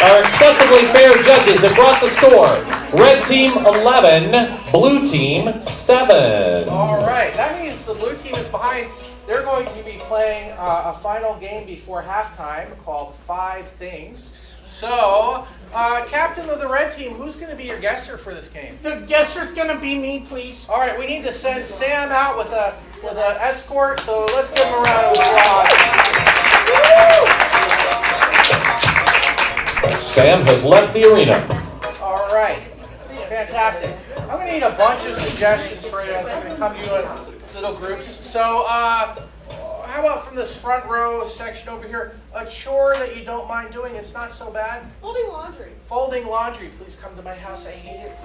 our excessively fair judges have brought the score. Red team 11, blue team 7. All right, that means the blue team is behind. They're going to be playing a final game before halftime called 5 Things. So, captain of the red team, who's going to be your guesser for this game? The guesser's gonna be me, please. All right, we need to send Sam out with an escort, so let's give him a round of applause. Sam has left the arena. All right, fantastic. I'm going to need a bunch of suggestions for you. I'm going to come to you in little groups. So, how about from this front row section over here, a chore that you don't mind doing? It's not so bad. Folding laundry. Folding laundry. Please come to my house. I hate it.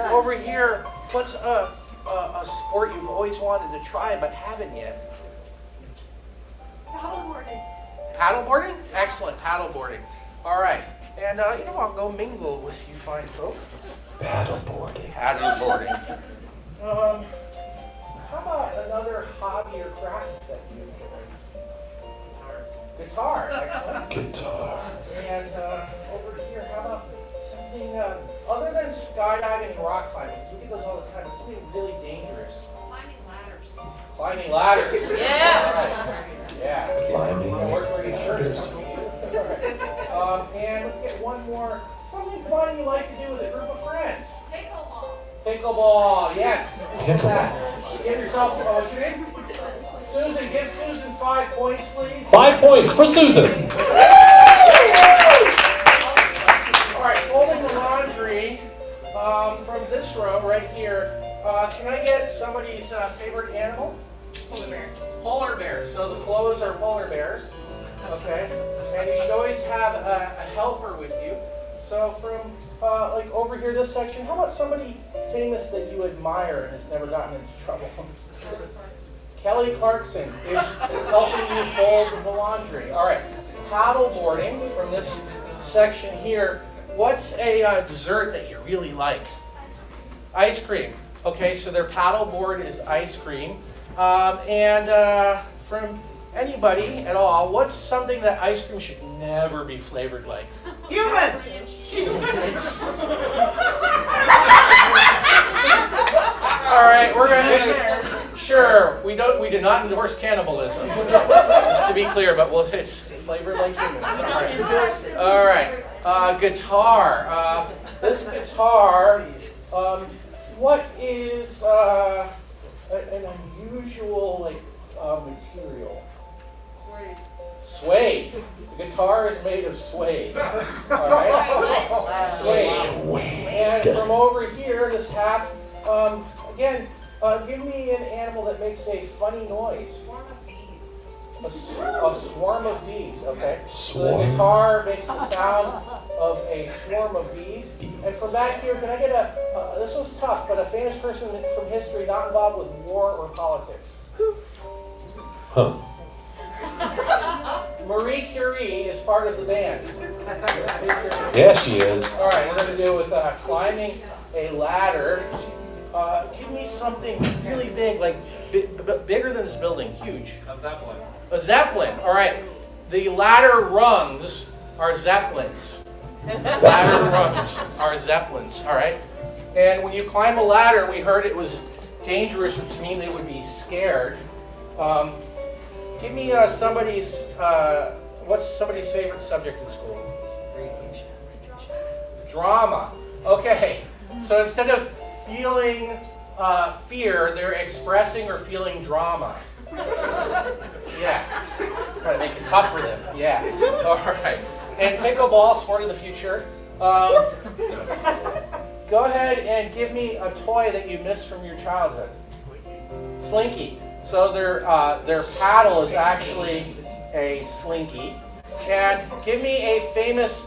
Over here, what's a sport you've always wanted to try but haven't yet? Paddleboarding. Paddleboarding? Excellent. Paddleboarding. All right. And, I'll go mingle with you fine folk. Paddleboarding. Paddleboarding. How about another hobby or craft that you enjoy? Guitar. Excellent. Guitar. And over here, how about something other than skydiving and rock climbing? We do those all the time. But something really dangerous. Climbing ladders. Climbing ladders. Yeah. All right. Yeah. Climbing Work for your insurance company. All right. And let's get one more. Something fun you like to do with a group of friends. Pickleball. Pickleball, yes. Pickleball. Give yourself, what's your name? Susan, give Susan 5 points, please. 5 points for Susan. All right, folding the laundry from this row right here. Can I get somebody's favorite animal? Polar bear. Polar bears. So the clothes are polar bears. Okay. And you should always have a helper with you. So from like over here, this section, how about somebody famous that you admire and has never gotten into trouble? Kelly Clarkson is helping you fold the laundry. All right, paddleboarding from this section here. What's a dessert that you really like? Ice cream. Okay, so their paddleboard is ice cream. And from anybody at all, what's something that ice cream should never be flavored like? Humans! All right, we're gonna. Sure, we do not endorse cannibalism. Just to be clear, but it's flavored like humans. All right. Guitar. This guitar. What is an unusual material? Suede. The guitar is made of suede. All right. Suede. And from over here, this hat. Again, give me an animal that makes a funny noise. Swarm of bees. A swarm of bees. Okay. So the Swarm. guitar makes the sound of a swarm of bees. And from back here, can I get this was tough, but a famous person from history not involved with war or politics? Huh. Marie Curie is part of the band. Yeah, she is. All right, we're going to do with climbing a ladder. Give me something really big, like bigger than this building, huge. A zeppelin. A zeppelin. All right. The ladder rungs are zeppelins. Ladder rungs are zeppelins. All right. And when you climb a ladder, we heard it was dangerous, which means they would be scared. Give me somebody's. What's somebody's favorite subject in school? Drama. Okay. So instead of feeling fear, they're expressing or feeling drama. Yeah. Try to make it tough for them. Yeah. All right. And pickleball, sport of the future. Go ahead and give me a toy that you missed from your childhood. Slinky. So their paddle is actually a slinky. And give me a famous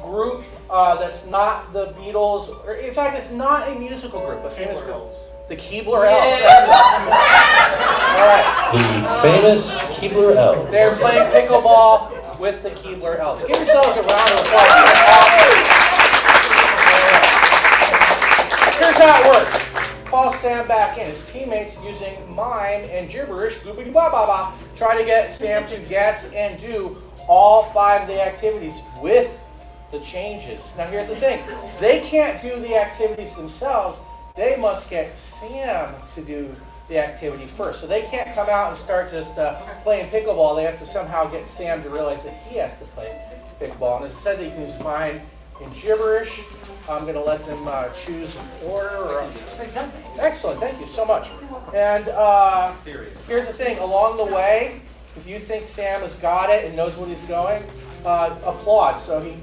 group that's not the Beatles, or in fact, it's not a musical group, a famous group. The Keebler Elves. All right. The famous Keebler Elves. They're playing pickleball with the Keebler Elves. Give yourselves a round of applause. Here's how it works. Call Sam back in. His teammates using mime and gibberish, goobity ba ba ba, try to get Sam to guess and do all 5 of the activities with the changes. Now here's the thing. They can't do the activities themselves. They must get Sam to do the activity first. So they can't come out and start just playing pickleball. They have to somehow get Sam to realize that he has to play pickleball. And as I said, they can use mime and gibberish. I'm going to let them choose an order. Excellent, thank you so much. And here's the thing, along the way, if you think Sam has got it and knows what he's going, applaud, so he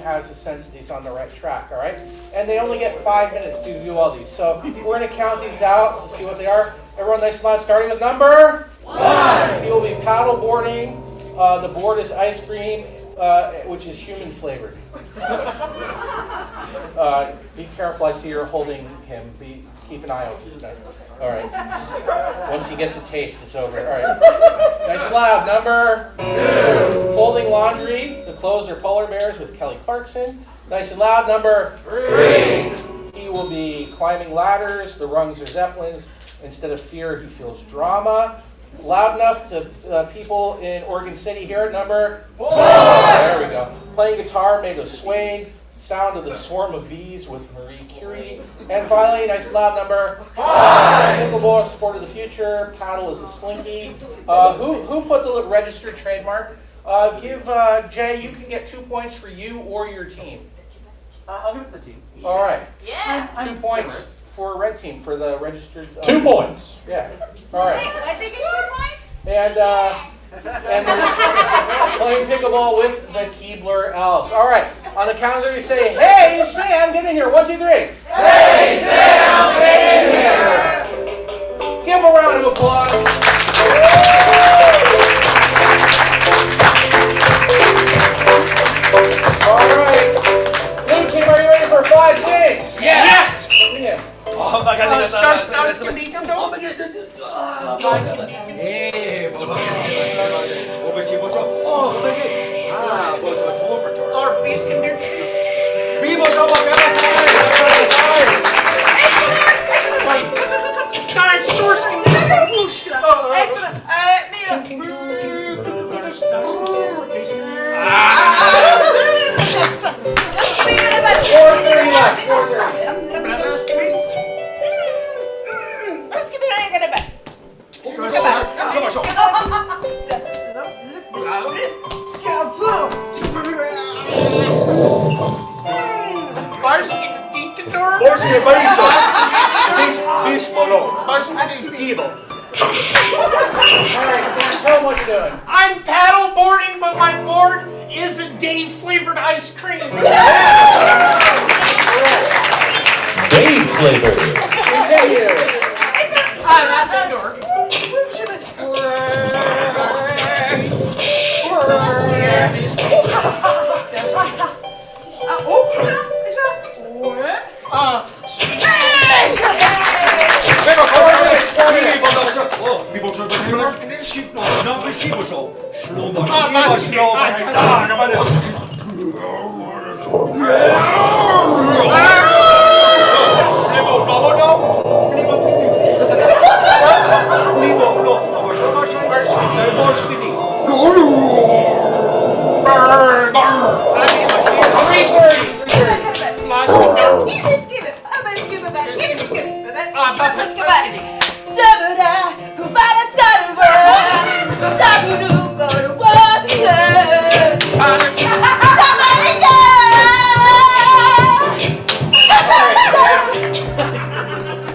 has a sense that he's on the right track, all right? And they only get 5 minutes to do all these. So we're going to count these out to see what they are. Everyone nice and loud, starting with number 1. He will be paddle boarding. The board is ice cream, which is human flavored. Be careful, I see you're holding him. Keep an eye open tonight. All right. Once he gets a taste, it's over. All right. Nice and loud. Number 2. Folding laundry. The clothes are polar bears with Kelly Clarkson. Nice and loud. Number 3. He will be climbing ladders. The rungs are zeppelins. Instead of fear, he feels drama. Loud enough to people in Oregon City here. Number 4. There we go. Playing guitar made of suede. Sound of the swarm of bees with Marie Curie. And finally, nice and loud, number 5. Pickleball is sport of the future. Paddle is a slinky. Who put the registered trademark? Give Jay, you can get 2 points for you or your team. I'll give it to the team. All right. Yeah. 2 points for red team for the registered. 2 points. Yeah. All right. I think it's 2 points. And playing pickleball with the Keebler Elves. All right. On the count of 3, we say, "Hey Sam, get in here." 1, 2, 3. Hey Sam, get in here. Give him a round of applause. All right. Blue team, are you ready for 5 things? Yes! Yeah. Oh my God! Or beast can do. Stars, stores can do. What you doing? I'm paddle boarding, but my board is a Dave flavored ice cream. Dave flavor. Continue. That's a door.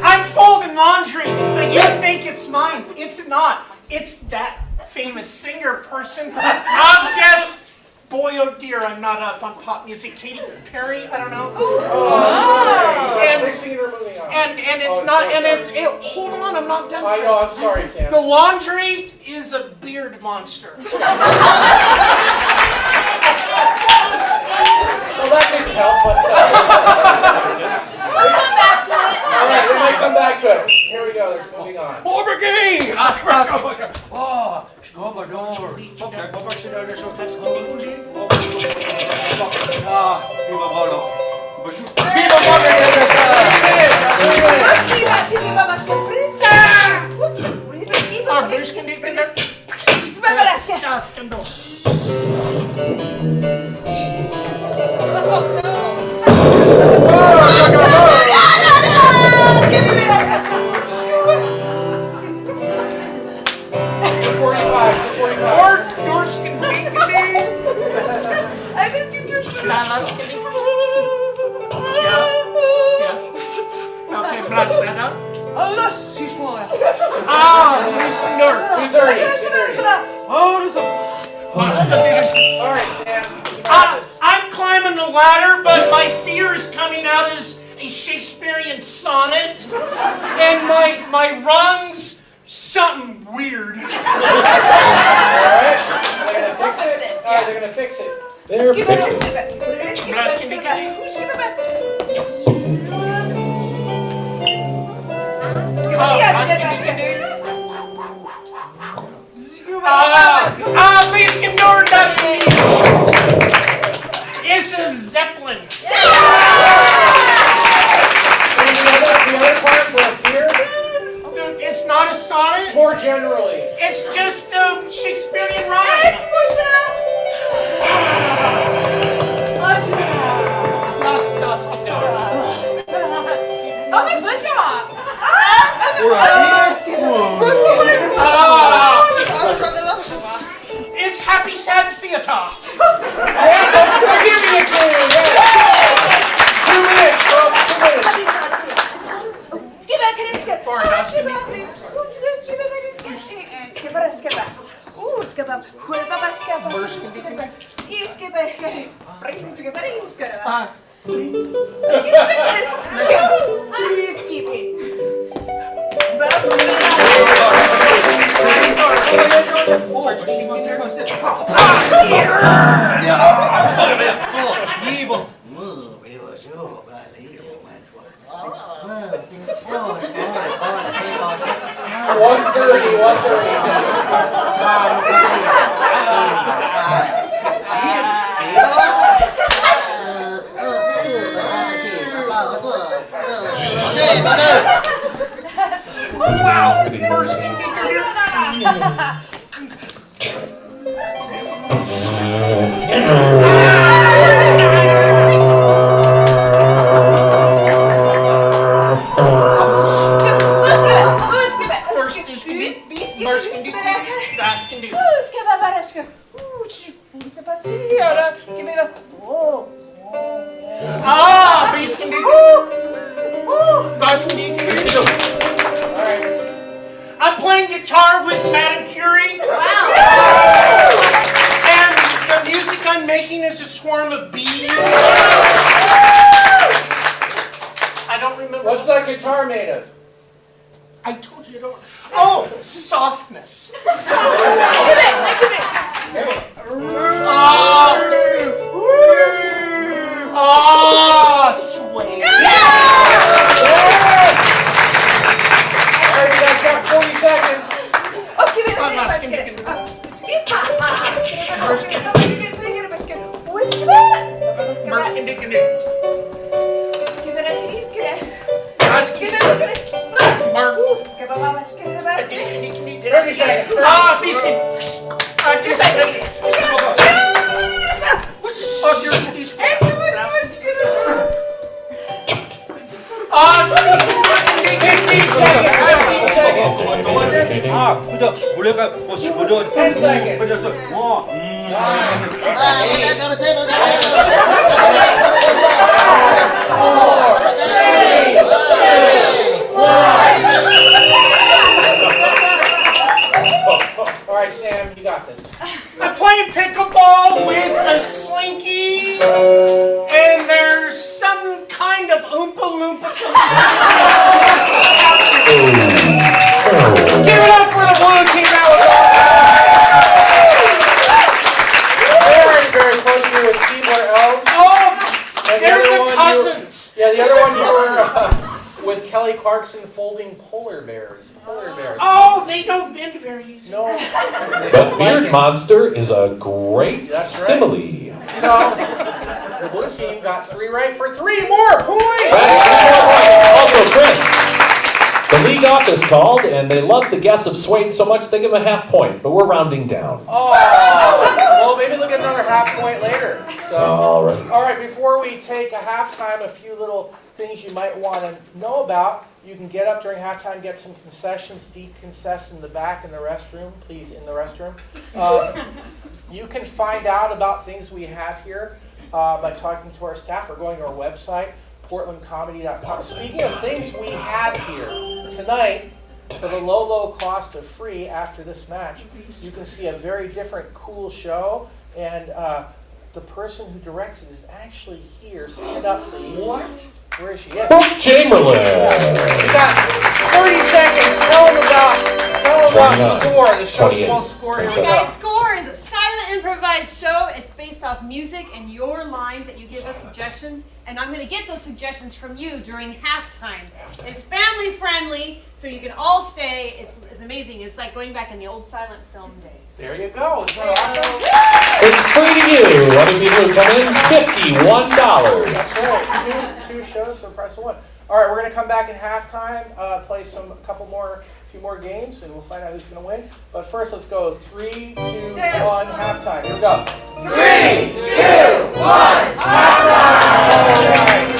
I'm folding laundry, but you think it's mine. It's not. It's that famous singer person. I'll guess. Boy, oh dear, I'm not up on pop music. Katy Perry, I don't know. And it's not, and it's, hold on, I'm not done. I know, I'm sorry, Sam. The laundry is a beard monster. Well, that didn't help, but Let's come back to it. all right, we might come back to it. Here we go. They're moving on. Borbergay! Oh, skobador. Okay, viva Bolos. Viva Okay, blast that up. Allah, she's fire. Ah, Mr. Nerd. 2:30. All right, Sam. You got this. I'm climbing the ladder, but my fear is coming out as a Shakespearean sonnet, and my rungs something weird. All right. They're gonna fix it. All right, they're gonna fix it. They're fixing. Please condone Dusty. It's a Zeppelin. The other part, the fear, It's not a sonnet. more generally. It's just a Shakespearean rhyme. It's Happy Sad Theater. They're giving it to you. Yeah. 2 minutes, folks. 2 minutes. Sorry, Dusty. Wow. I'm playing guitar with Madame Curie. Wow. And the music I'm making is a swarm of bees. I don't remember. What's that guitar made of? I told you don't. Oh, softness. Sway. Alright, you guys got 40 seconds. 물레가 뭐 15도 10 seconds. 그래서 Alright, Sam, you got this. I'm playing pickleball with a slinky, and there's some kind of Oompa Loompa. Give it up for the blue team. That was awesome. Very, very close to with Keebler Elves. Oh, the other one you were with Kelly Clarkson folding polar bears. Polar bears. Oh, they don't bend very easily. No. But Beard Monster is a great That's right. simile. So, the blue team got 3 right for 3 more points. That's 3 more points. Also, Chris, the league office called, and they loved the guess of Swain so much they give him a half point, but we're rounding down. Oh, well, maybe they'll get another half point later. So, All right. Before we take a halftime, a few little things you might want to know about. You can get up during halftime, get some concessions, deconsess in the back in the restroom. Please, in the restroom. You can find out about things we have here by talking to our staff or going to our website, portlandcomedy.com. Speaking of things we have here, tonight, for the low, low cost of free after this match, you can see a very different, cool show, and the person who directs it is actually here. Stand up, please. What? Where is she? Yes. Brooke Chamberlain. You got 30 seconds. Tell them about Score. The show's called Score. Here we go. Guys, Score is a silent improvised show. It's based off music and your lines that you give us suggestions. And I'm going to get those suggestions from you during halftime. It's family friendly, so you can all stay. It's amazing. It's like going back in the old silent film days. There you go. Isn't that awesome? It's free to you. Other people who come in, $51. That's right. Two shows for the price of one. All right, we're going to come back in halftime, play a few more games, and we'll find out who's going to win. But first, let's go 3, 2, 1, halftime. Here we go. 3, 2, 1, halftime! All right.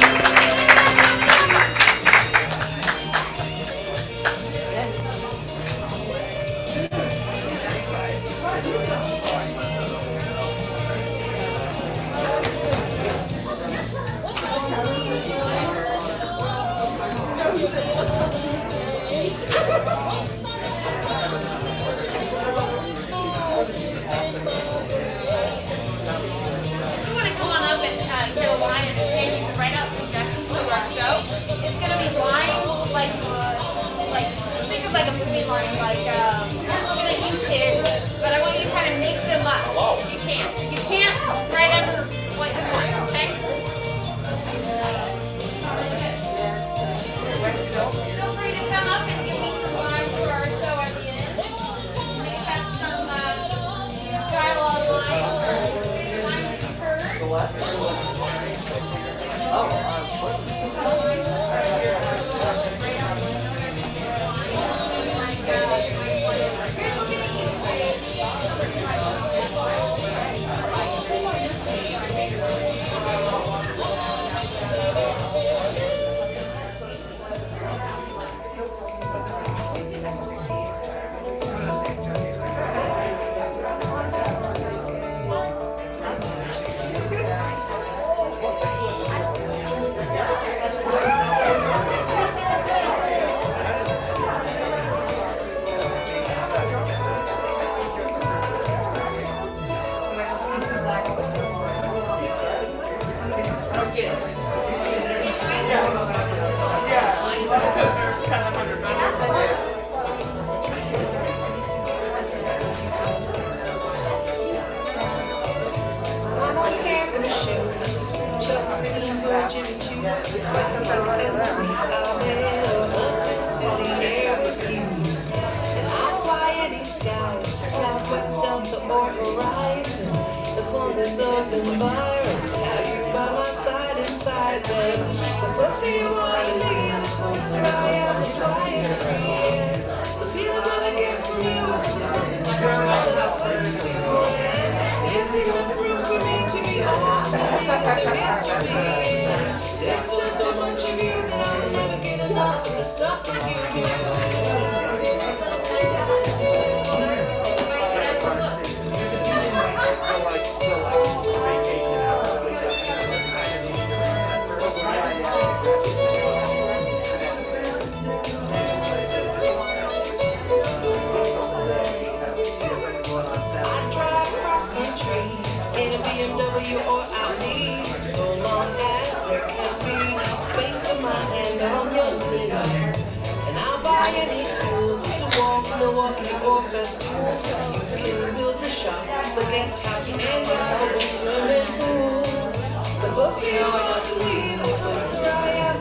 The closer you are to me, the closer I am.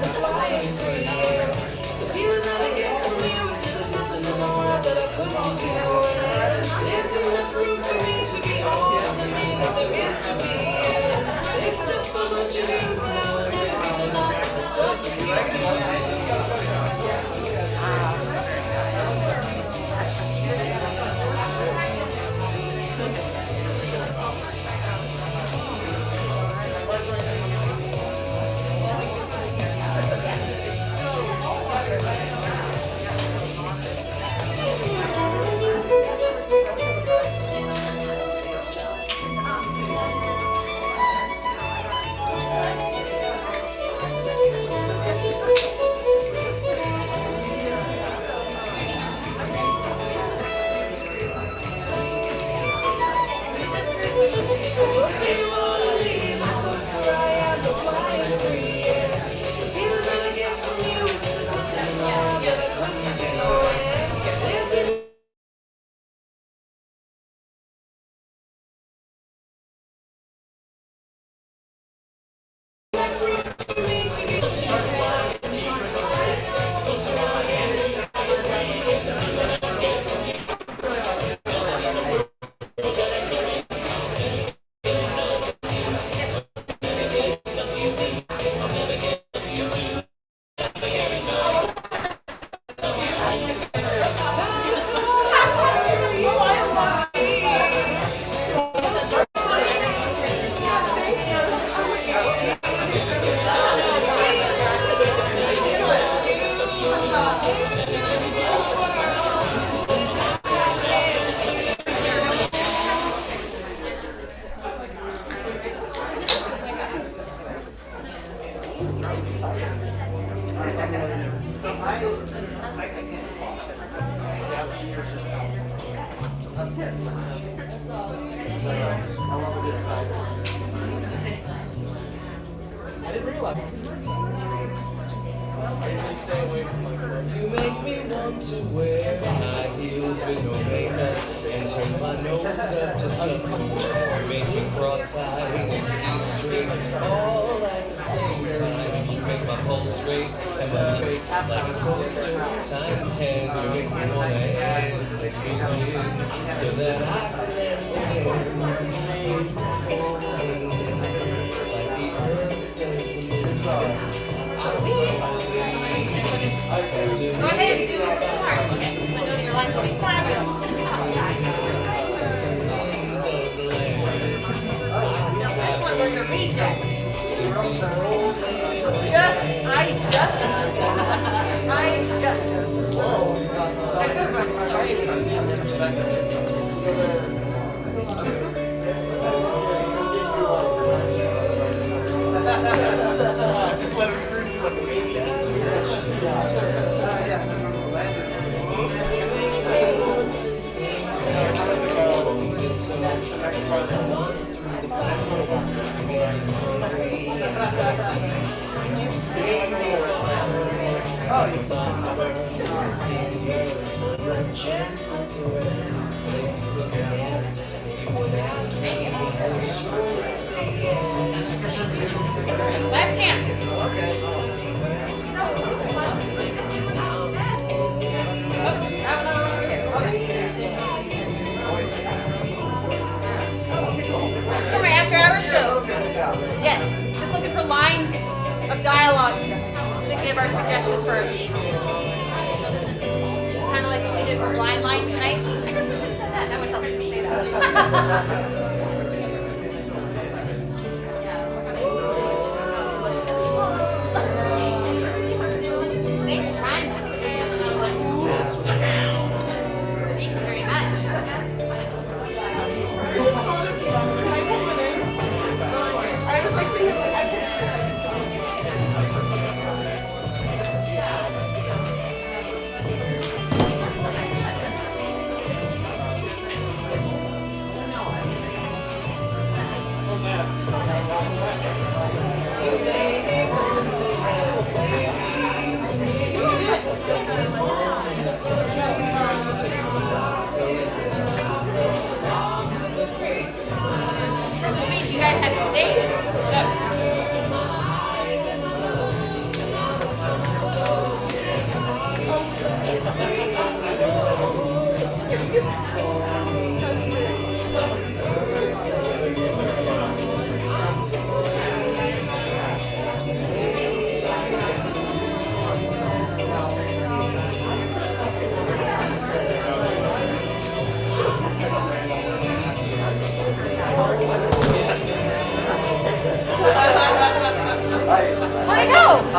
You make me want to wear high heels with no makeup and turn my nose up to suffrage. You make me cross-eyed and see straight all at the same time. You make my pulse race and my break like a coaster times 10. You make me wanna end, make me win, so that I can never win. Like the earth does the moon. Go ahead and do your part. Okay, I'm gonna go to your line for me. This one was a reject. A good one, sorry. Just let him cruise through like a baby. Last chance. For my after-hour show. Yes, just looking for lines of dialogue, thinking of our suggestions for our scenes. Kind of like what we did for Blind Line tonight. I guess we should have said that. That would help me to say that. Thank you very much.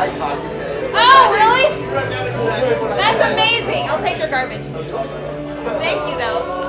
Oh, really? That's amazing. I'll take your garbage. Thank you, though.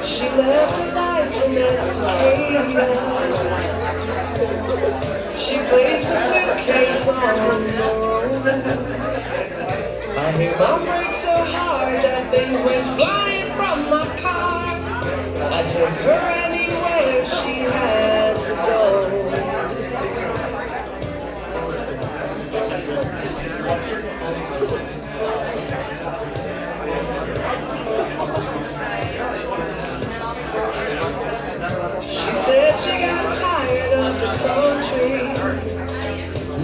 She left a life domesticated. She placed a suitcase on the road. I hear my brakes so hard that things went flying from my car. I took her anywhere she had to go. She said she got tired of the country.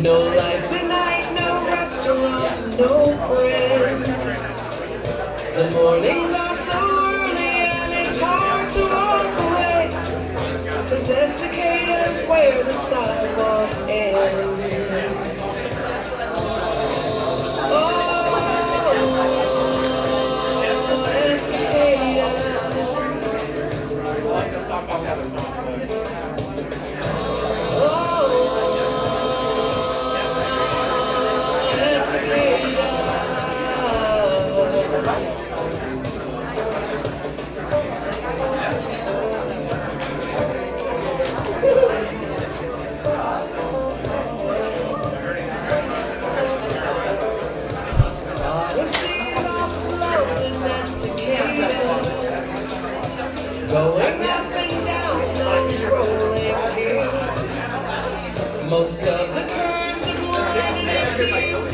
No lights at night, no restaurants, no friends. The mornings are so early and it's hard to walk away. 'Cause estacadas where the sidewalk ends. Oh, estacadas. Going up and down those rolling hills. Most of the curves are blind and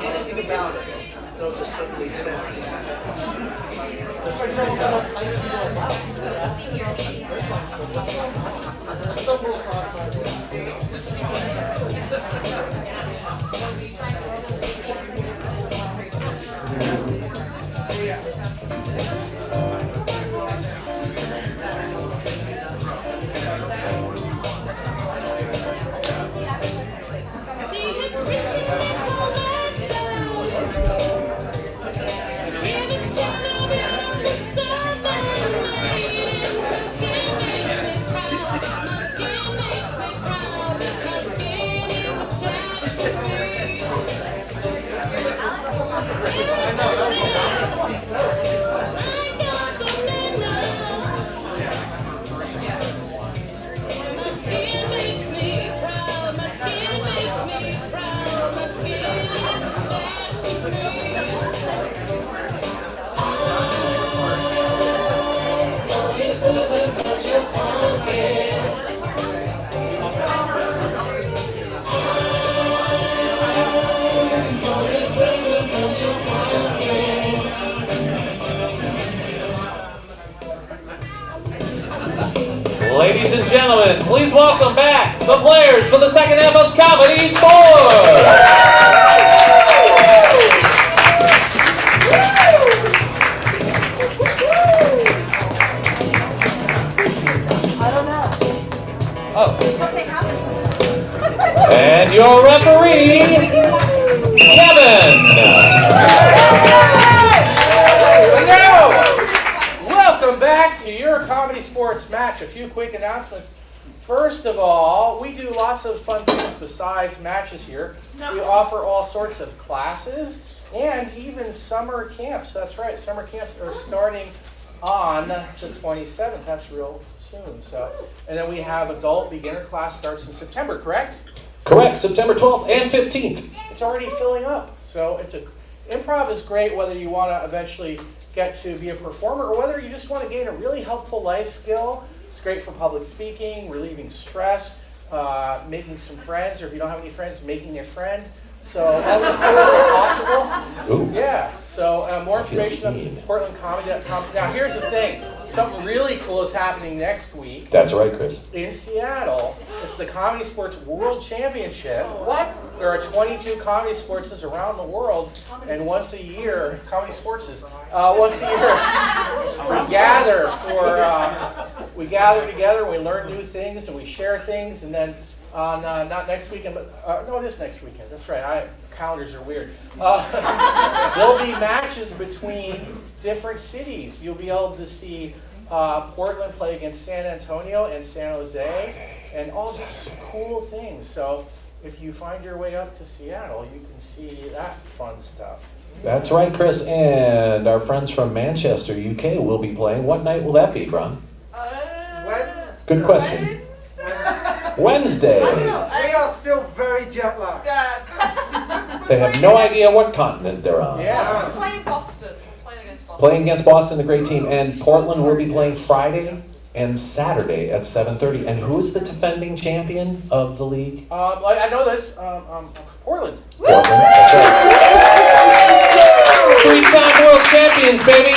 anything about it. They'll just simply send me. Ladies and gentlemen, please welcome back the players for the second half of Comedy Sports. I don't know. Oh. Something happened to me. And your referee, Kevin. Hello! Welcome back to your Comedy Sports match. A few quick announcements. First of all, we do lots of fun things besides matches here. We offer all sorts of classes and even summer camps. That's right, summer camps are starting on the 27th. That's real soon. And then we have adult beginner class starts in September, correct? Correct, September 12th and 15th. It's already filling up. So improv is great whether you want to eventually get to be a performer or whether you just want to gain a really helpful life skill. It's great for public speaking, relieving stress, making some friends, or if you don't have any friends, making a friend. So that was possible. Ooh. Yeah. So more I feel information seen. on PortlandComedy.com. Now here's the thing. Something really cool is happening next week That's right, Chris. in Seattle. It's the Comedy Sports World Championship. What? There are 22 comedy sports around the world, and once a year, once a year, we gather together, we learn new things, and we share things, and then on not next weekend, but no, it is next weekend. That's right. Calendars are weird. There'll be matches between different cities. You'll be able to see Portland play against San Antonio and San Jose, and all these cool things. So if you find your way up to Seattle, you can see that fun stuff. That's right, Chris. And our friends from Manchester, UK, will be playing. What night will that be, Bron? Good question. Wednesday. We are still very jet lagged. They have no idea what continent they're on. Yeah. Playing Boston. Playing against Boston. Playing against Boston, the great team. And Portland will be playing Friday and Saturday at 7:30. And who is the defending champion of the league? I know this. Portland. Portland. That's right. Three-time world champions, baby.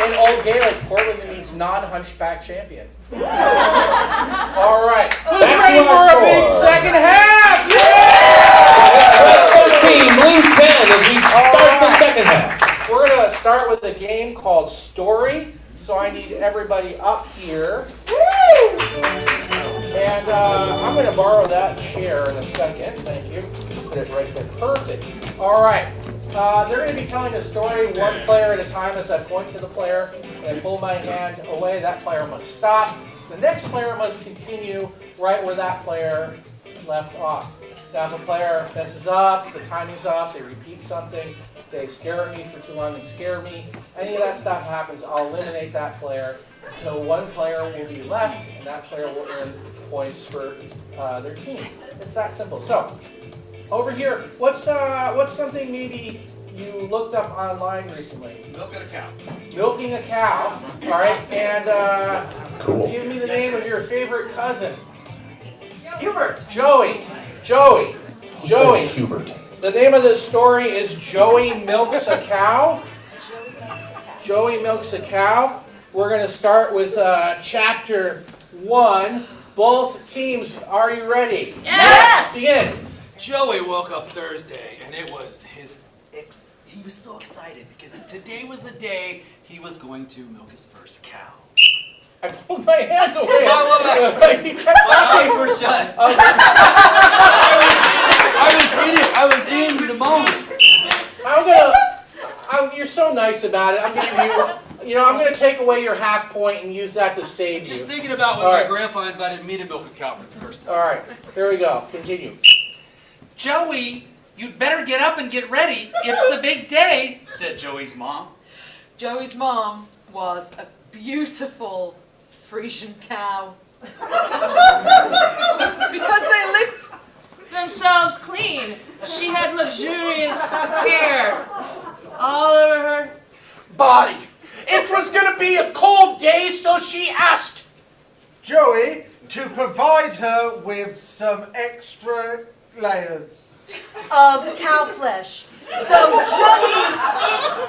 In Old Gaelic, Portland means non-hunchback champion. All right. Who's Back ready to our for a big score. second half? Red 15, blue 10 as we start the second half. We're going to start with a game called Story. So I need everybody up here. And I'm going to borrow that chair in a second. Thank you. Put it right there. Perfect. All right. They're going to be telling a story one player at a time as I point to the player and pull my hand away. That player must stop. The next player must continue right where that player left off. Now if a player messes up, the timing's off, they repeat something, they stare at me for too long and scare me, any of that stuff happens, I'll eliminate that player until one player will be left, and that player will earn points for their team. It's that simple. So, over here, what's something maybe you looked up online recently? Milking a cow. Milking a cow. All right, and Cool. give me the name of your favorite cousin. Hubert. Joey. Who said Hubert. The name of the story is Joey Milks a Cow. Joey Milks a Cow. We're going to start with chapter 1. Both teams, are you ready? Yes! Begin. Joey woke up Thursday, and it was he was so excited because today was the day he was going to milk his first cow. I pulled my hand away. My eyes were shut. I was in the moment. You're so nice about it. I'm giving you, I'm going to take away your half point and use that to save you. Just thinking about when All my right. grandpa invited me to milk a cow for the first time. All right, here we go. Continue. Joey, you'd better get up and get ready. It's the big day, said Joey's mom. Joey's mom was a beautiful Frisian cow. Because they licked themselves clean. She had luxurious hair all over her Body. It was gonna be a cold day, so she asked Joey to provide her with some extra layers. Of cow flesh. So Joey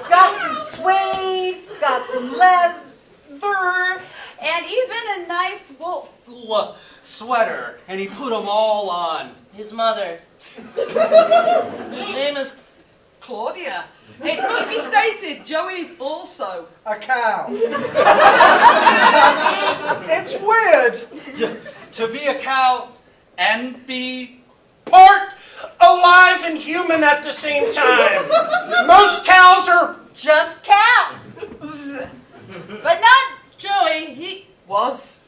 got some suede, got some leather, And even a nice wool. Sweater, and he put them all on. his mother, whose name is Claudia. It must be stated, Joey is also A cow. It's weird. To be a cow and be part alive and human at the same time. Most cows are just cow. But not Joey. He was.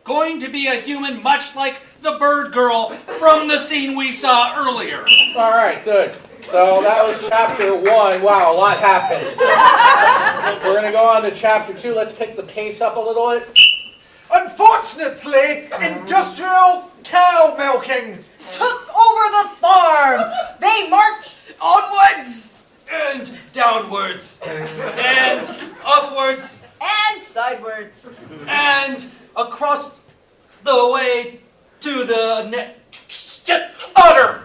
Going to be a human much like the bird girl from the scene we saw earlier. All right, good. So that was chapter 1. Wow, a lot happened. We're going to go on to chapter 2. Let's pick the pace up a little bit. Unfortunately, industrial cow milking Took over the farm. They marched Onwards And downwards. And upwards. and sidewards. and across the way to the next utter.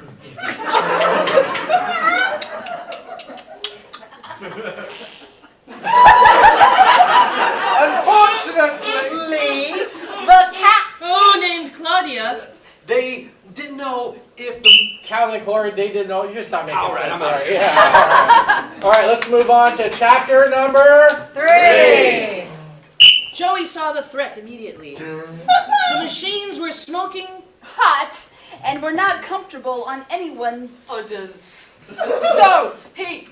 Unfortunately, The cat. Oh, named Claudia. They didn't know if the... Calvin and Chlorine, they didn't know. You're just not making All right, sense. I'm All out. right, yeah. All right, let's move on to chapter number 3. Joey saw the threat immediately. The machines were smoking. Hot. And we're not comfortable on anyone's Udders. So he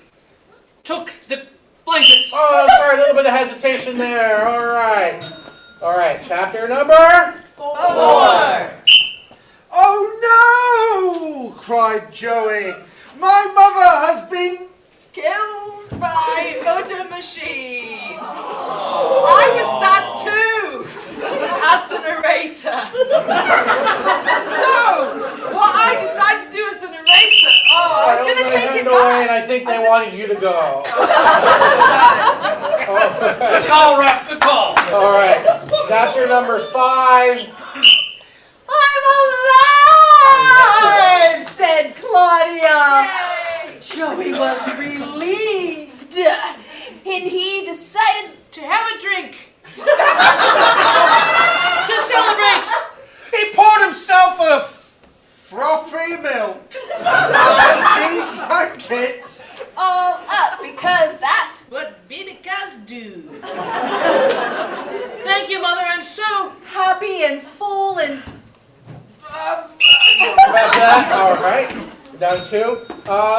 Took the blankets. Oh, sorry, a little bit of hesitation there. All right. All right, chapter number 4. Oh no! cried Joey. My mother has been killed by udder machine. I was sad too, as the narrator. So what I decided to do as the narrator, I was going to take it away, and back. I think they wanted you to go. Good call, ref. Good call. All right, chapter number 5. I'm alive, said Claudia. Joey was relieved, and he decided To have a drink. To celebrate. He poured himself a frothy milk. And he drank it. all up because that's What baby cows do. Thank you, Mother. I'm so Happy and full and About that, all right. Down 2.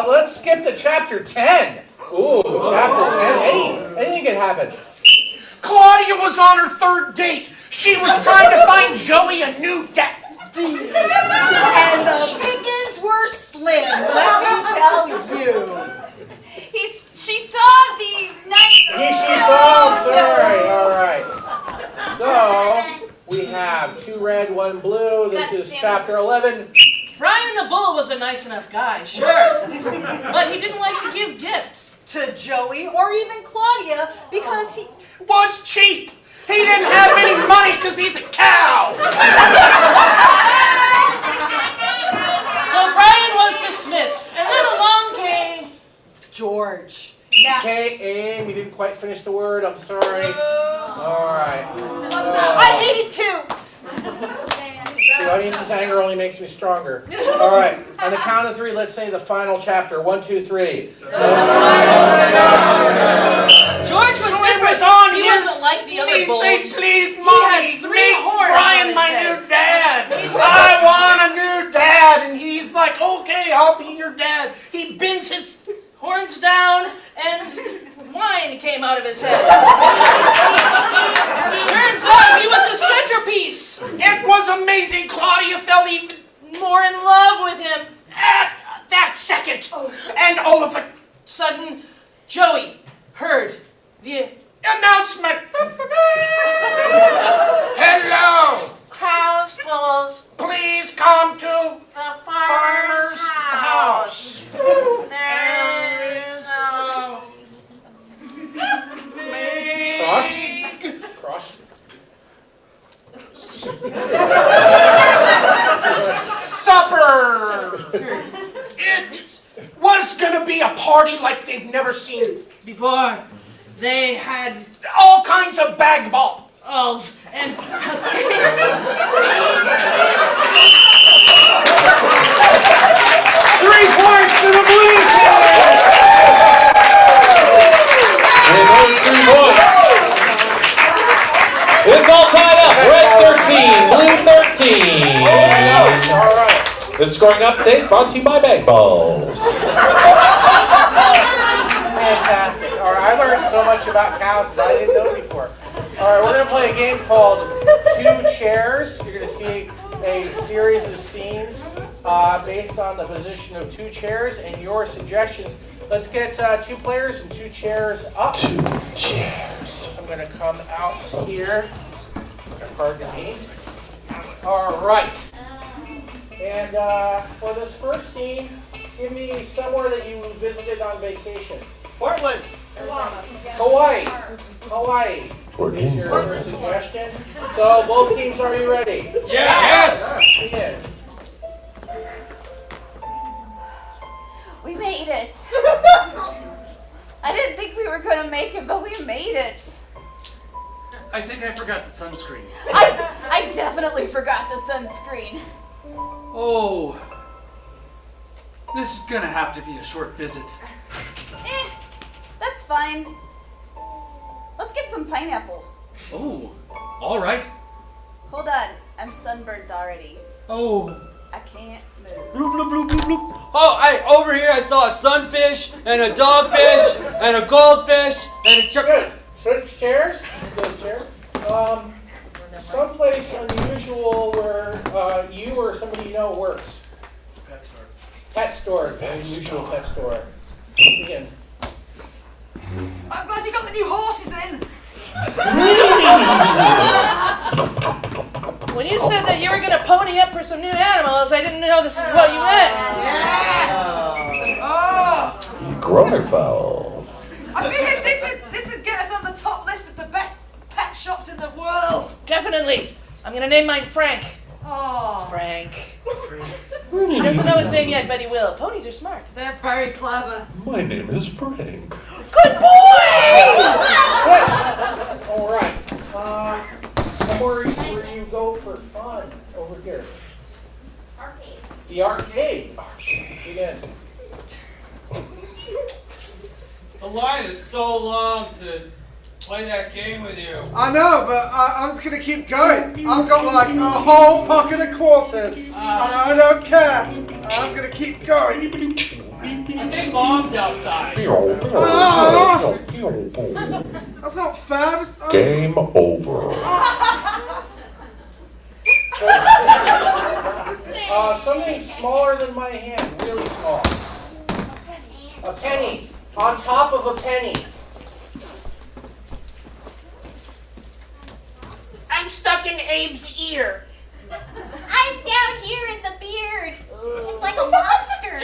Let's skip to chapter 10. Ooh, chapter 10. Anything can happen. Claudia was on her 3rd date. She was trying to find Joey a new dad. and the pickings were slim, let me tell you. she saw the night. She saw, sorry, all right. So, we have 2 red, 1 blue. This is chapter 11. Brian the Bull was a nice enough guy, sure. But he didn't like to give gifts. To Joey or even Claudia because he Was cheap. He didn't have any money because he's a cow. So Brian was dismissed. And then along came George. Okay, Aim, you didn't quite finish the word. I'm sorry. All right. What's up? I hate it too. The audience's anger only makes me stronger. All right. On the count of 3, let's say the final chapter. 1, 2, 3. George was different. He wasn't like the other bulls. Please, He Mommy, had 3 make horns Brian on my his head. new dad. I want a new dad. And he's like, okay, I'll be your dad. He bends his Horns down, and wine came out of his head. Turns out he was a centerpiece. It was amazing. Claudia fell even More in love with him. at that second. And all of a Sudden, Joey heard the announcement. Hello. cows, bulls, Please come to the farmer's house. There is Cross. supper. It was gonna be a party like they've never seen. before. They had All kinds of bag balls. and 3 points to the blue team. And those 3 points. It's all tied up. Red 13, blue 13. All right. The scoring update brought to you by Bag Balls. Fantastic. All right, I learned so much about cows that I didn't know before. All right, we're going to play a game called 2 Chairs. You're going to see a series of scenes based on the position of 2 chairs and your suggestions. Let's get 2 players and 2 chairs up. 2 chairs. I'm going to come out here. Pardon me. All right. And for this first scene, give me somewhere that you visited on vacation. Portland. Hawaii. Hawaii is your first suggestion. So both teams, are you ready? Yes. Begin. We made it. I didn't think we we were gonna make it, but we made it. I think I forgot the sunscreen. I definitely forgot the sunscreen. Oh, this is gonna have to be a short visit. That's fine. Let's get some pineapple. Oh, all right. Hold on, I'm sunburned already. Oh. I can't move. Bloop, bloop, bloop, bloop, bloop. Oh, over here I saw a sunfish and a dogfish and a goldfish and a Good. Switch chairs. Those chairs. Someplace unusual where you or somebody you know works. Pet store. Pet store. Unusual pet store. Begin. I'm glad you got the new horses in. When you said that you were gonna pony up for some new animals, I didn't know this is what you meant. Oh, Grower fowl. I figured this would get us on the top list of the best pet shops in the world. Definitely. I'm gonna name mine Frank. Oh, Frank. He doesn't know his name yet, but he will. Ponies are smart. they're very clever. My name is Frank. Good boy! All right. Somewhere where you go for fun over here. Arcade. The arcade. Begin. The line is so long to play that game with you. I know, but I'm just gonna keep going. I've got like a whole pocket of quarters, and I don't care. I'm gonna keep going. I think Mom's outside. That's not fair. Game over. Something smaller than my hand, really small. A penny. On top of a penny. I'm stuck in Abe's ear. I'm down here in the beard. It's like a monster.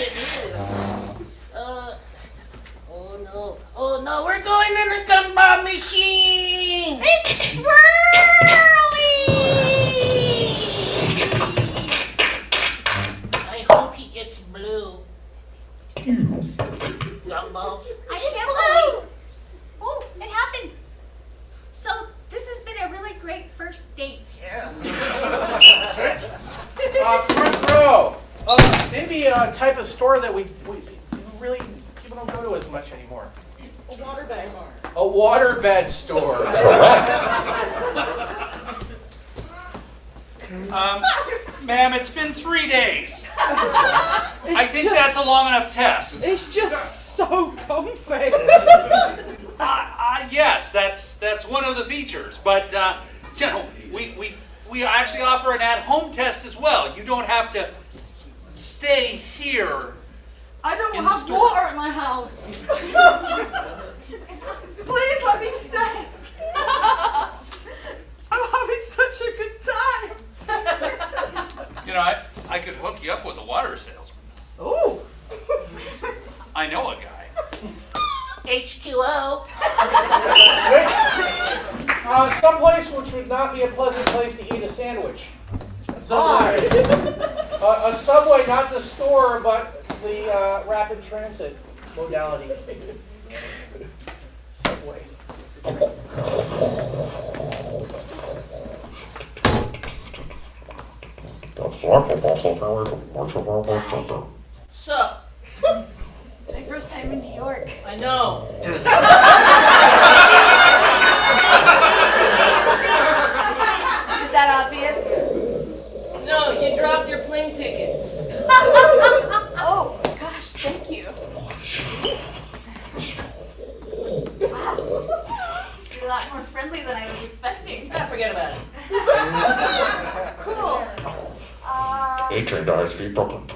Oh no, we're going in the gumball machine. It's swirly. I hope he gets blue. Gumballs. I can't believe. Oh, it happened. So this has been a really great first date. Front row. Maybe a type of store that we really people don't go to as much anymore. A waterbed bar. A waterbed store. Correct. Ma'am, it's been 3 days. I think that's a long enough test. It's just so comfy. Yes, that's one of the features. But you know, we actually offer an at-home test as well. You don't have to stay here. I don't In the have store. water at my house. Please let me stay. I'm having such a good time. You know, I could hook you up with a water salesman. Ooh. I know a guy. H2O. Someplace which would not be a pleasant place to eat a sandwich. Subway. A subway, not the store, but the rapid transit modality. Subway. So, It's my first time in New York. I know. Is it that obvious? No, you dropped your plane tickets. Oh, gosh, thank you. Wow. You're a lot more friendly than I was expecting. Forget about it. Cool. CSz Portland.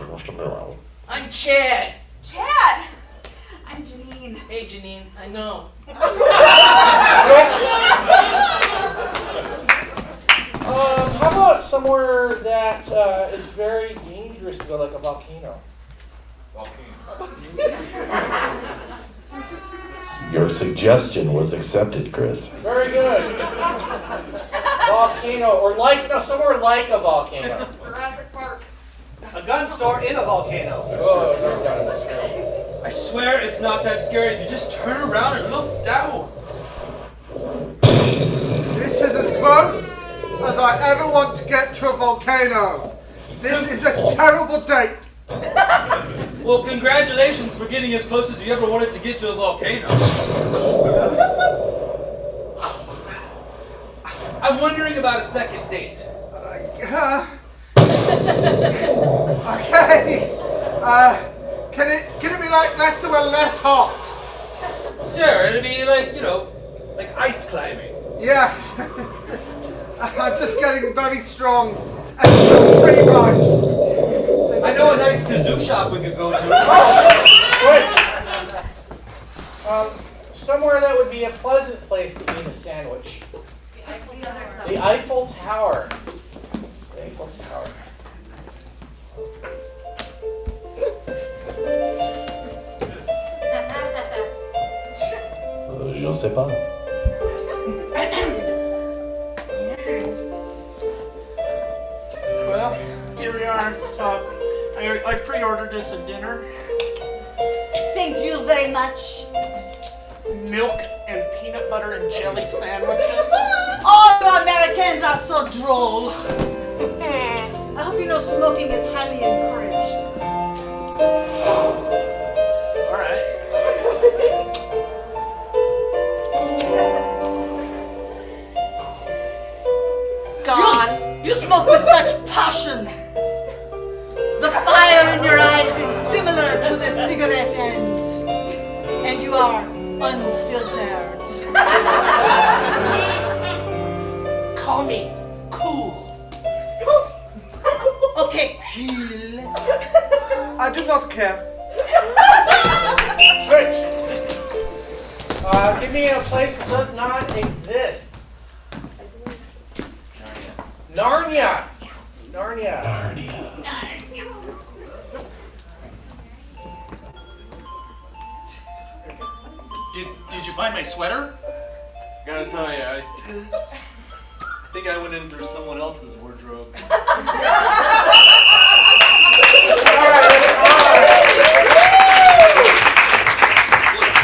I'm Chad. Chad! I'm Janine. Hey, Janine, I know. How about somewhere that is very dangerous to go, like a volcano? Your suggestion was accepted, Chris. Very good. Volcano, or somewhere like a volcano. Jurassic Park. A gun store in a volcano. Oh, no, I swear it's not that scary if you just turn around and look down. This is as close as I ever want to get to a volcano. This is a terrible date. Well, congratulations for getting as close as you ever wanted to get to a volcano. I'm wondering about a second date. Okay. Can it be like less or less hot? Sure, it'd be like, like ice climbing. Yes. I'm just getting very strong and some free vibes. I know a nice kazoo shop we could go to. Switch. Somewhere that would be a pleasant place to eat a sandwich. The Eiffel Tower. The Eiffel Tower. Je sais pas. Well, here we are. So I pre-ordered us a dinner. Thank you very much. Milk and peanut butter and jelly sandwiches. All you Americans are so droll. I hope you know smoking is highly encouraged. All right. You smoke with such passion. The fire in your eyes is similar to the cigarette end. And you are unfiltered. Call me cool. Okay, cool. I do not care. Switch. Give me a place that does not exist. Narnia. Narnia. Did you find my sweater? Gotta tell you, I think I went in through someone else's wardrobe.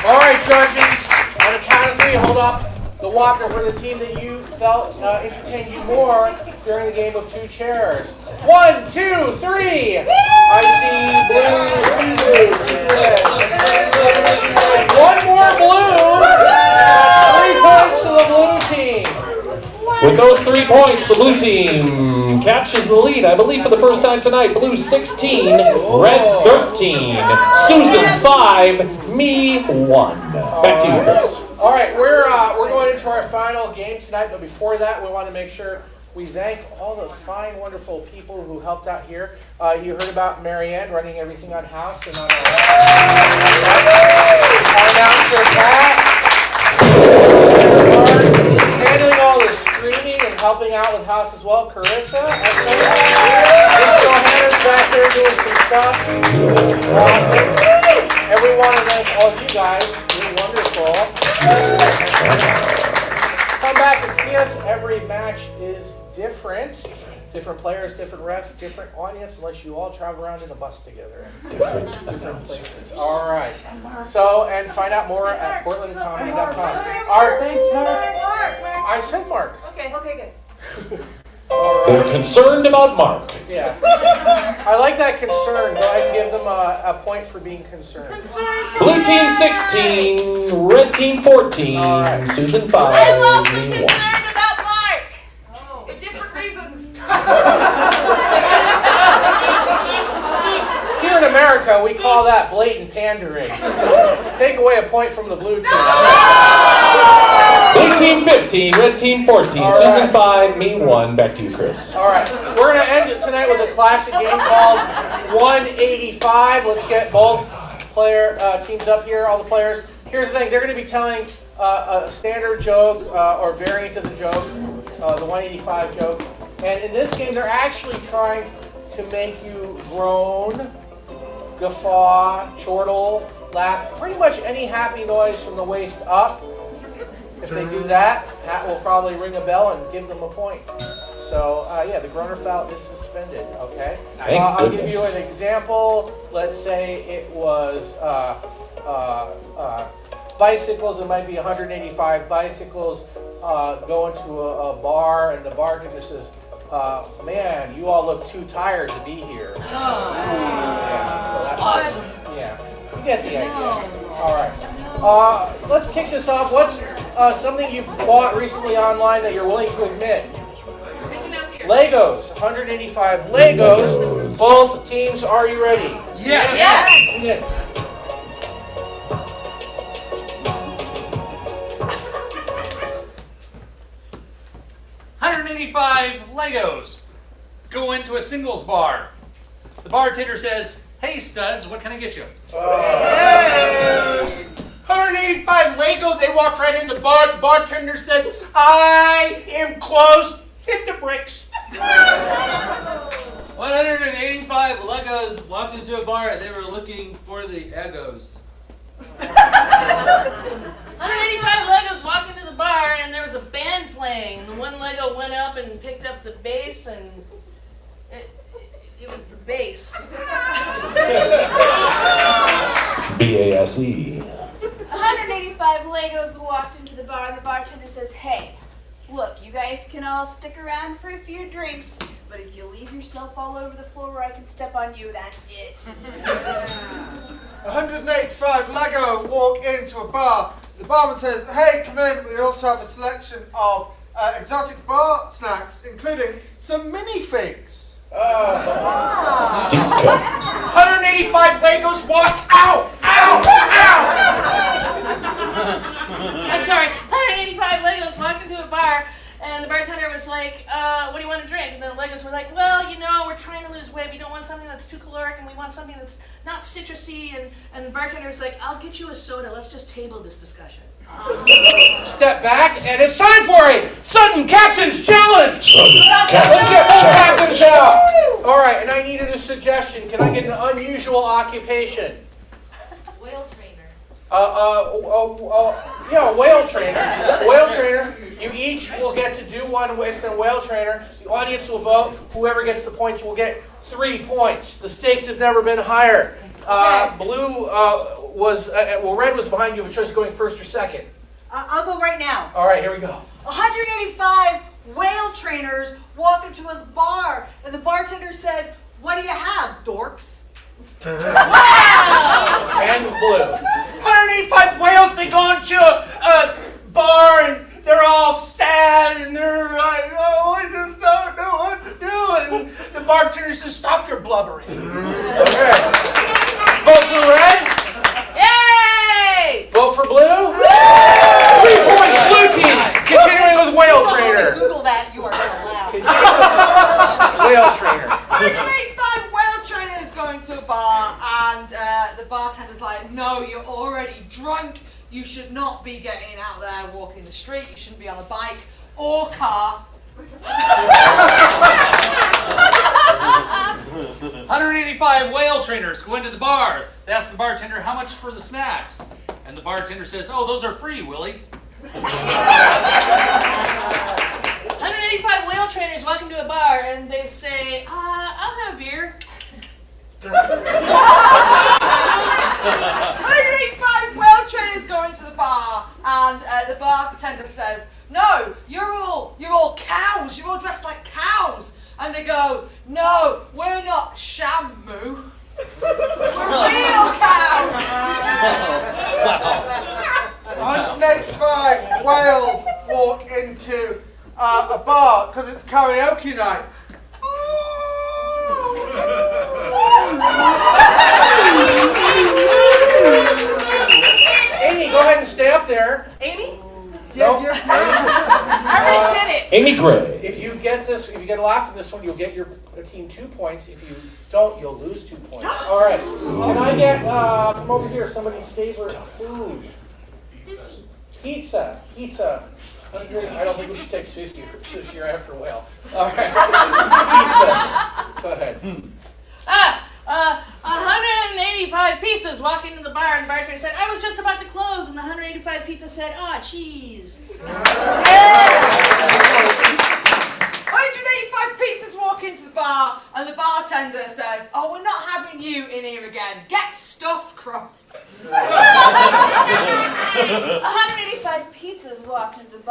All right, judges. On the count of three, hold up the walker for the team that you felt entertained you more during the game of two chairs. 1, 2, 3. I see blue, red. One more blue. 3 points to the blue team. With those 3 points, the blue team captures the lead, I believe, for the first time tonight. Blue 16, red 13. Susan 5, me 1. Back to you, Chris. All right, we're going into our final game tonight, but before that, we want to make sure we thank all the fine, wonderful people who helped out here. You heard about Marianne running everything on house and on our announcer Pat, handling all the streaming and helping out with house as well. Carissa, Johanna's back there doing some stuff. Awesome. And we want to thank all of you guys. You're wonderful. Come back and see us. Every match is different. Different players, different refs, different audience, unless you all travel around in a bus together. Different places. All right. So, and find out more at portlandcomedy.com. Thanks, Mark. I said Mark. Okay, good. They're concerned about Mark. Yeah. I like that concern. Go ahead and give them a point for being concerned. Blue team 16, red team 14, right. Susan 5. I'm also me 1. concerned about Mark. For different reasons. Here in America, we call that blatant pandering. Take away a point from the blue team. Blue team 15, red team 14, All Susan right. 5, me 1. Back to you, Chris. All right, we're going to end it tonight with a classic game called 185. Let's get both teams up here, all the players. Here's the thing, they're going to be telling a standard joke or variant of the joke, the 185 joke. And in this game, they're actually trying to make you groan, guffaw, chortle, laugh, pretty much any happy noise from the waist up. If they do that, that will probably ring a bell and give them a point. So yeah, the Gronerfeld is suspended. Okay. Thank I'll give goodness. you an example. Let's say it was bicycles. It might be 185 bicycles going to a bar, and the bartender says, "Man, you all look too tired to be here." Yeah. So that's Awesome. Yeah. You get the idea. All right. Let's kick this off. What's something you bought recently online that you're willing to admit? Legos. 185 Legos. Both teams, are you ready? Yes. Yes. 185 Legos go into a singles bar. The bartender says, "Hey studs, what can I get you?" 185 Legos, they walked right in the bar. The bartender said, I am closed. Hit the bricks. 185 Legos walked into a bar and they were looking for the Egos. 185 Legos walked into the bar and there was a band playing. The one Lego went up and picked up the bass and it was the bass. BASE. 185 Legos walked into the bar and the bartender says, hey, look, you guys can all stick around for a few drinks, but if you leave yourself all over the floor where I can step on you, that's it. 185 Lego walk into a bar. The barman says, hey, come in. We also have a selection of exotic bar snacks, including some minifigs. 185 Legos walked out. Ow! Ow! I'm sorry, 185 Legos walked into a bar and the bartender was like, what do you want to drink? And the Legos were like, well, you know, we're trying to lose weight. We don't want something that's too caloric and we want something that's not citrusy. And the bartender was like, I'll get you a soda. Let's just table this discussion. Step back, and it's time for a Sudden Captain's Challenge! Let's get both captains out! All right, and I needed a suggestion. Can I get an unusual occupation? Whale trainer. Yeah, whale trainer. Whale trainer. You each will get to do one with a whale trainer. The audience will vote. Whoever gets the points will get 3 points. The stakes have never been higher. Blue red was behind you. Have a choice of going first or second. I'll go right now. All right, here we go. 185 whale trainers walk into a bar, and the bartender said, what do you have, dorks? Wow! And blue. 185 whales, they go into a bar and they're all sad and they're like, oh, I just don't know what to do. And the bartender says, stop your blubbering. Okay. Vote for red. Yay! Vote for blue. 3 points, blue team. Continuing with whale trainer. Google that, you are going to laugh. Whale trainer. 185 whale trainers going to a bar and the bartender's like, no, you're already drunk. You should not be getting out there walking the street. You shouldn't be on a bike or car. 185 whale trainers go into the bar. They ask the bartender, how much for the snacks? And the bartender says, oh, those are free, Willie. 185 whale trainers walk into a bar and they say, I'll have a beer. 185 whale trainers go into the bar and the bartender says, no, you're all cows. You're all dressed like cows. And they go, no, we're not Shamu. We're real cows. 185 whales walk into a bar because it's karaoke night. Amy, go ahead and stay up there. Amy? No. I already did it. Amy Gray. If you get a laugh from this one, you'll get your team 2 points. If you don't, you'll lose 2 points. All right. Can I get from over here somebody's favorite food? Pizza. I don't think we should take sushi after whale. All right. Pizza. Go ahead. 185 pizzas walk into the bar and the bartender said, I was just about to close. And the 185 pizzas said, cheese. 185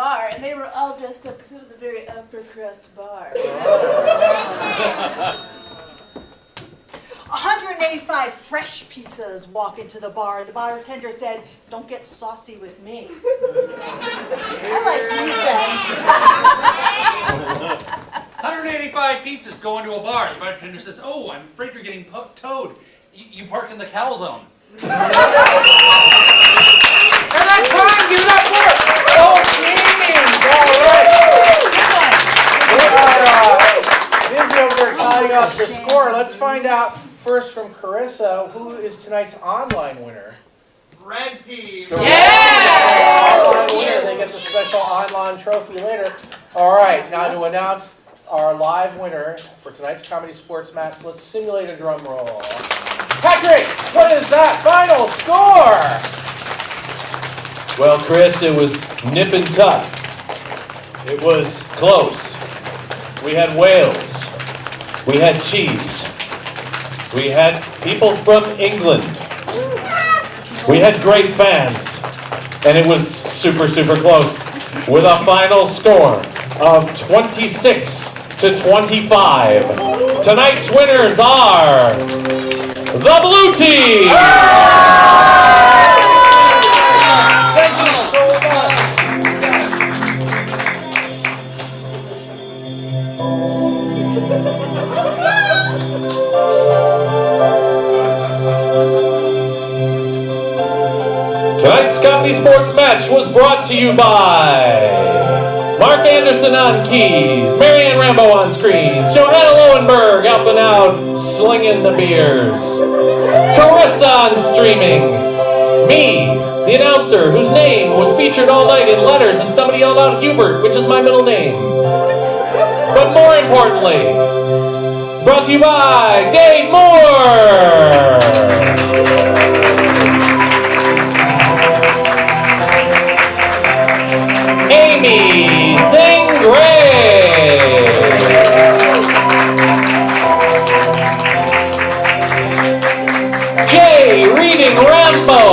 bar, and they were all dressed up because it was a very upper crust bar. 185 fresh pizzas walk into the bar. The bartender said, "Don't get saucy with me." I like you best. 185 pizzas go into a bar. The bartender says, "Oh, I'm afraid you're getting towed. You park in the calzone." And that's time. Give it up for both teams. All right. We are busy over there tying up the score. Let's find out first from Carissa, who is tonight's online winner? Red team. Online winner. They get the special online trophy later. All right, now to announce our live winner for tonight's comedy sports match, let's simulate a drum roll. Patrick, what is that final score? Well, Chris, it was nip and tuck. It was close. We had whales. We had cheese. We had people from England. We had great fans. And it was super, super close. With a final score of 26-25. Tonight's winners are the blue team! Thank you so much. Tonight's comedy sports match was brought to you by Mark Anderson on keys, Marianne Rambo on screen, Johanna Lowenberg helping out, slinging the beers, Carissa on streaming, me, the announcer whose name was featured all night in letters and somebody yelled out Hubert, which is my middle name. But more importantly, brought to you by Dave Moore! Amy Zingray, Jay Reading Rambo,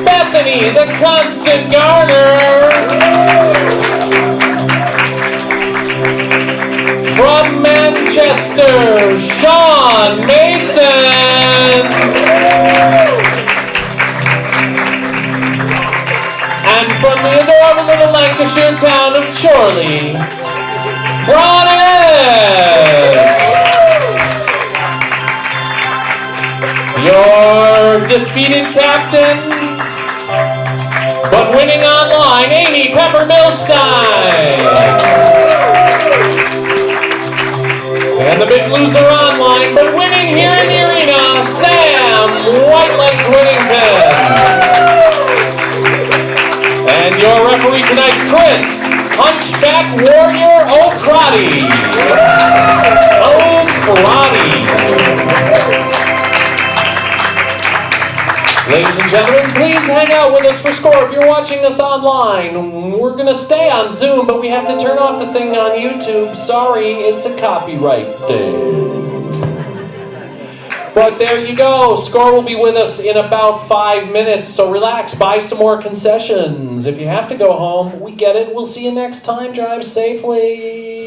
Bethany the Constant Garner, from Manchester, Sean Mason. And from the adorable little Lancashire town of Chorley, Bron and your defeated captain, but winning online, Amy Pepper Milstein. And the big loser online, but winning here in the arena, Sam Whitelegs Whittington. And your referee tonight, Chris Hunchback Warrior O'Crotty. Ladies and gentlemen, please hang out with us for score. If you're watching us online, we're going to stay on Zoom, but we have to turn off the thing on YouTube. Sorry, it's a copyright thing. But there you go. Score will be with us in about 5 minutes, so relax, buy some more concessions. If you have to go home, we get it. We'll see you next time. Drive safely.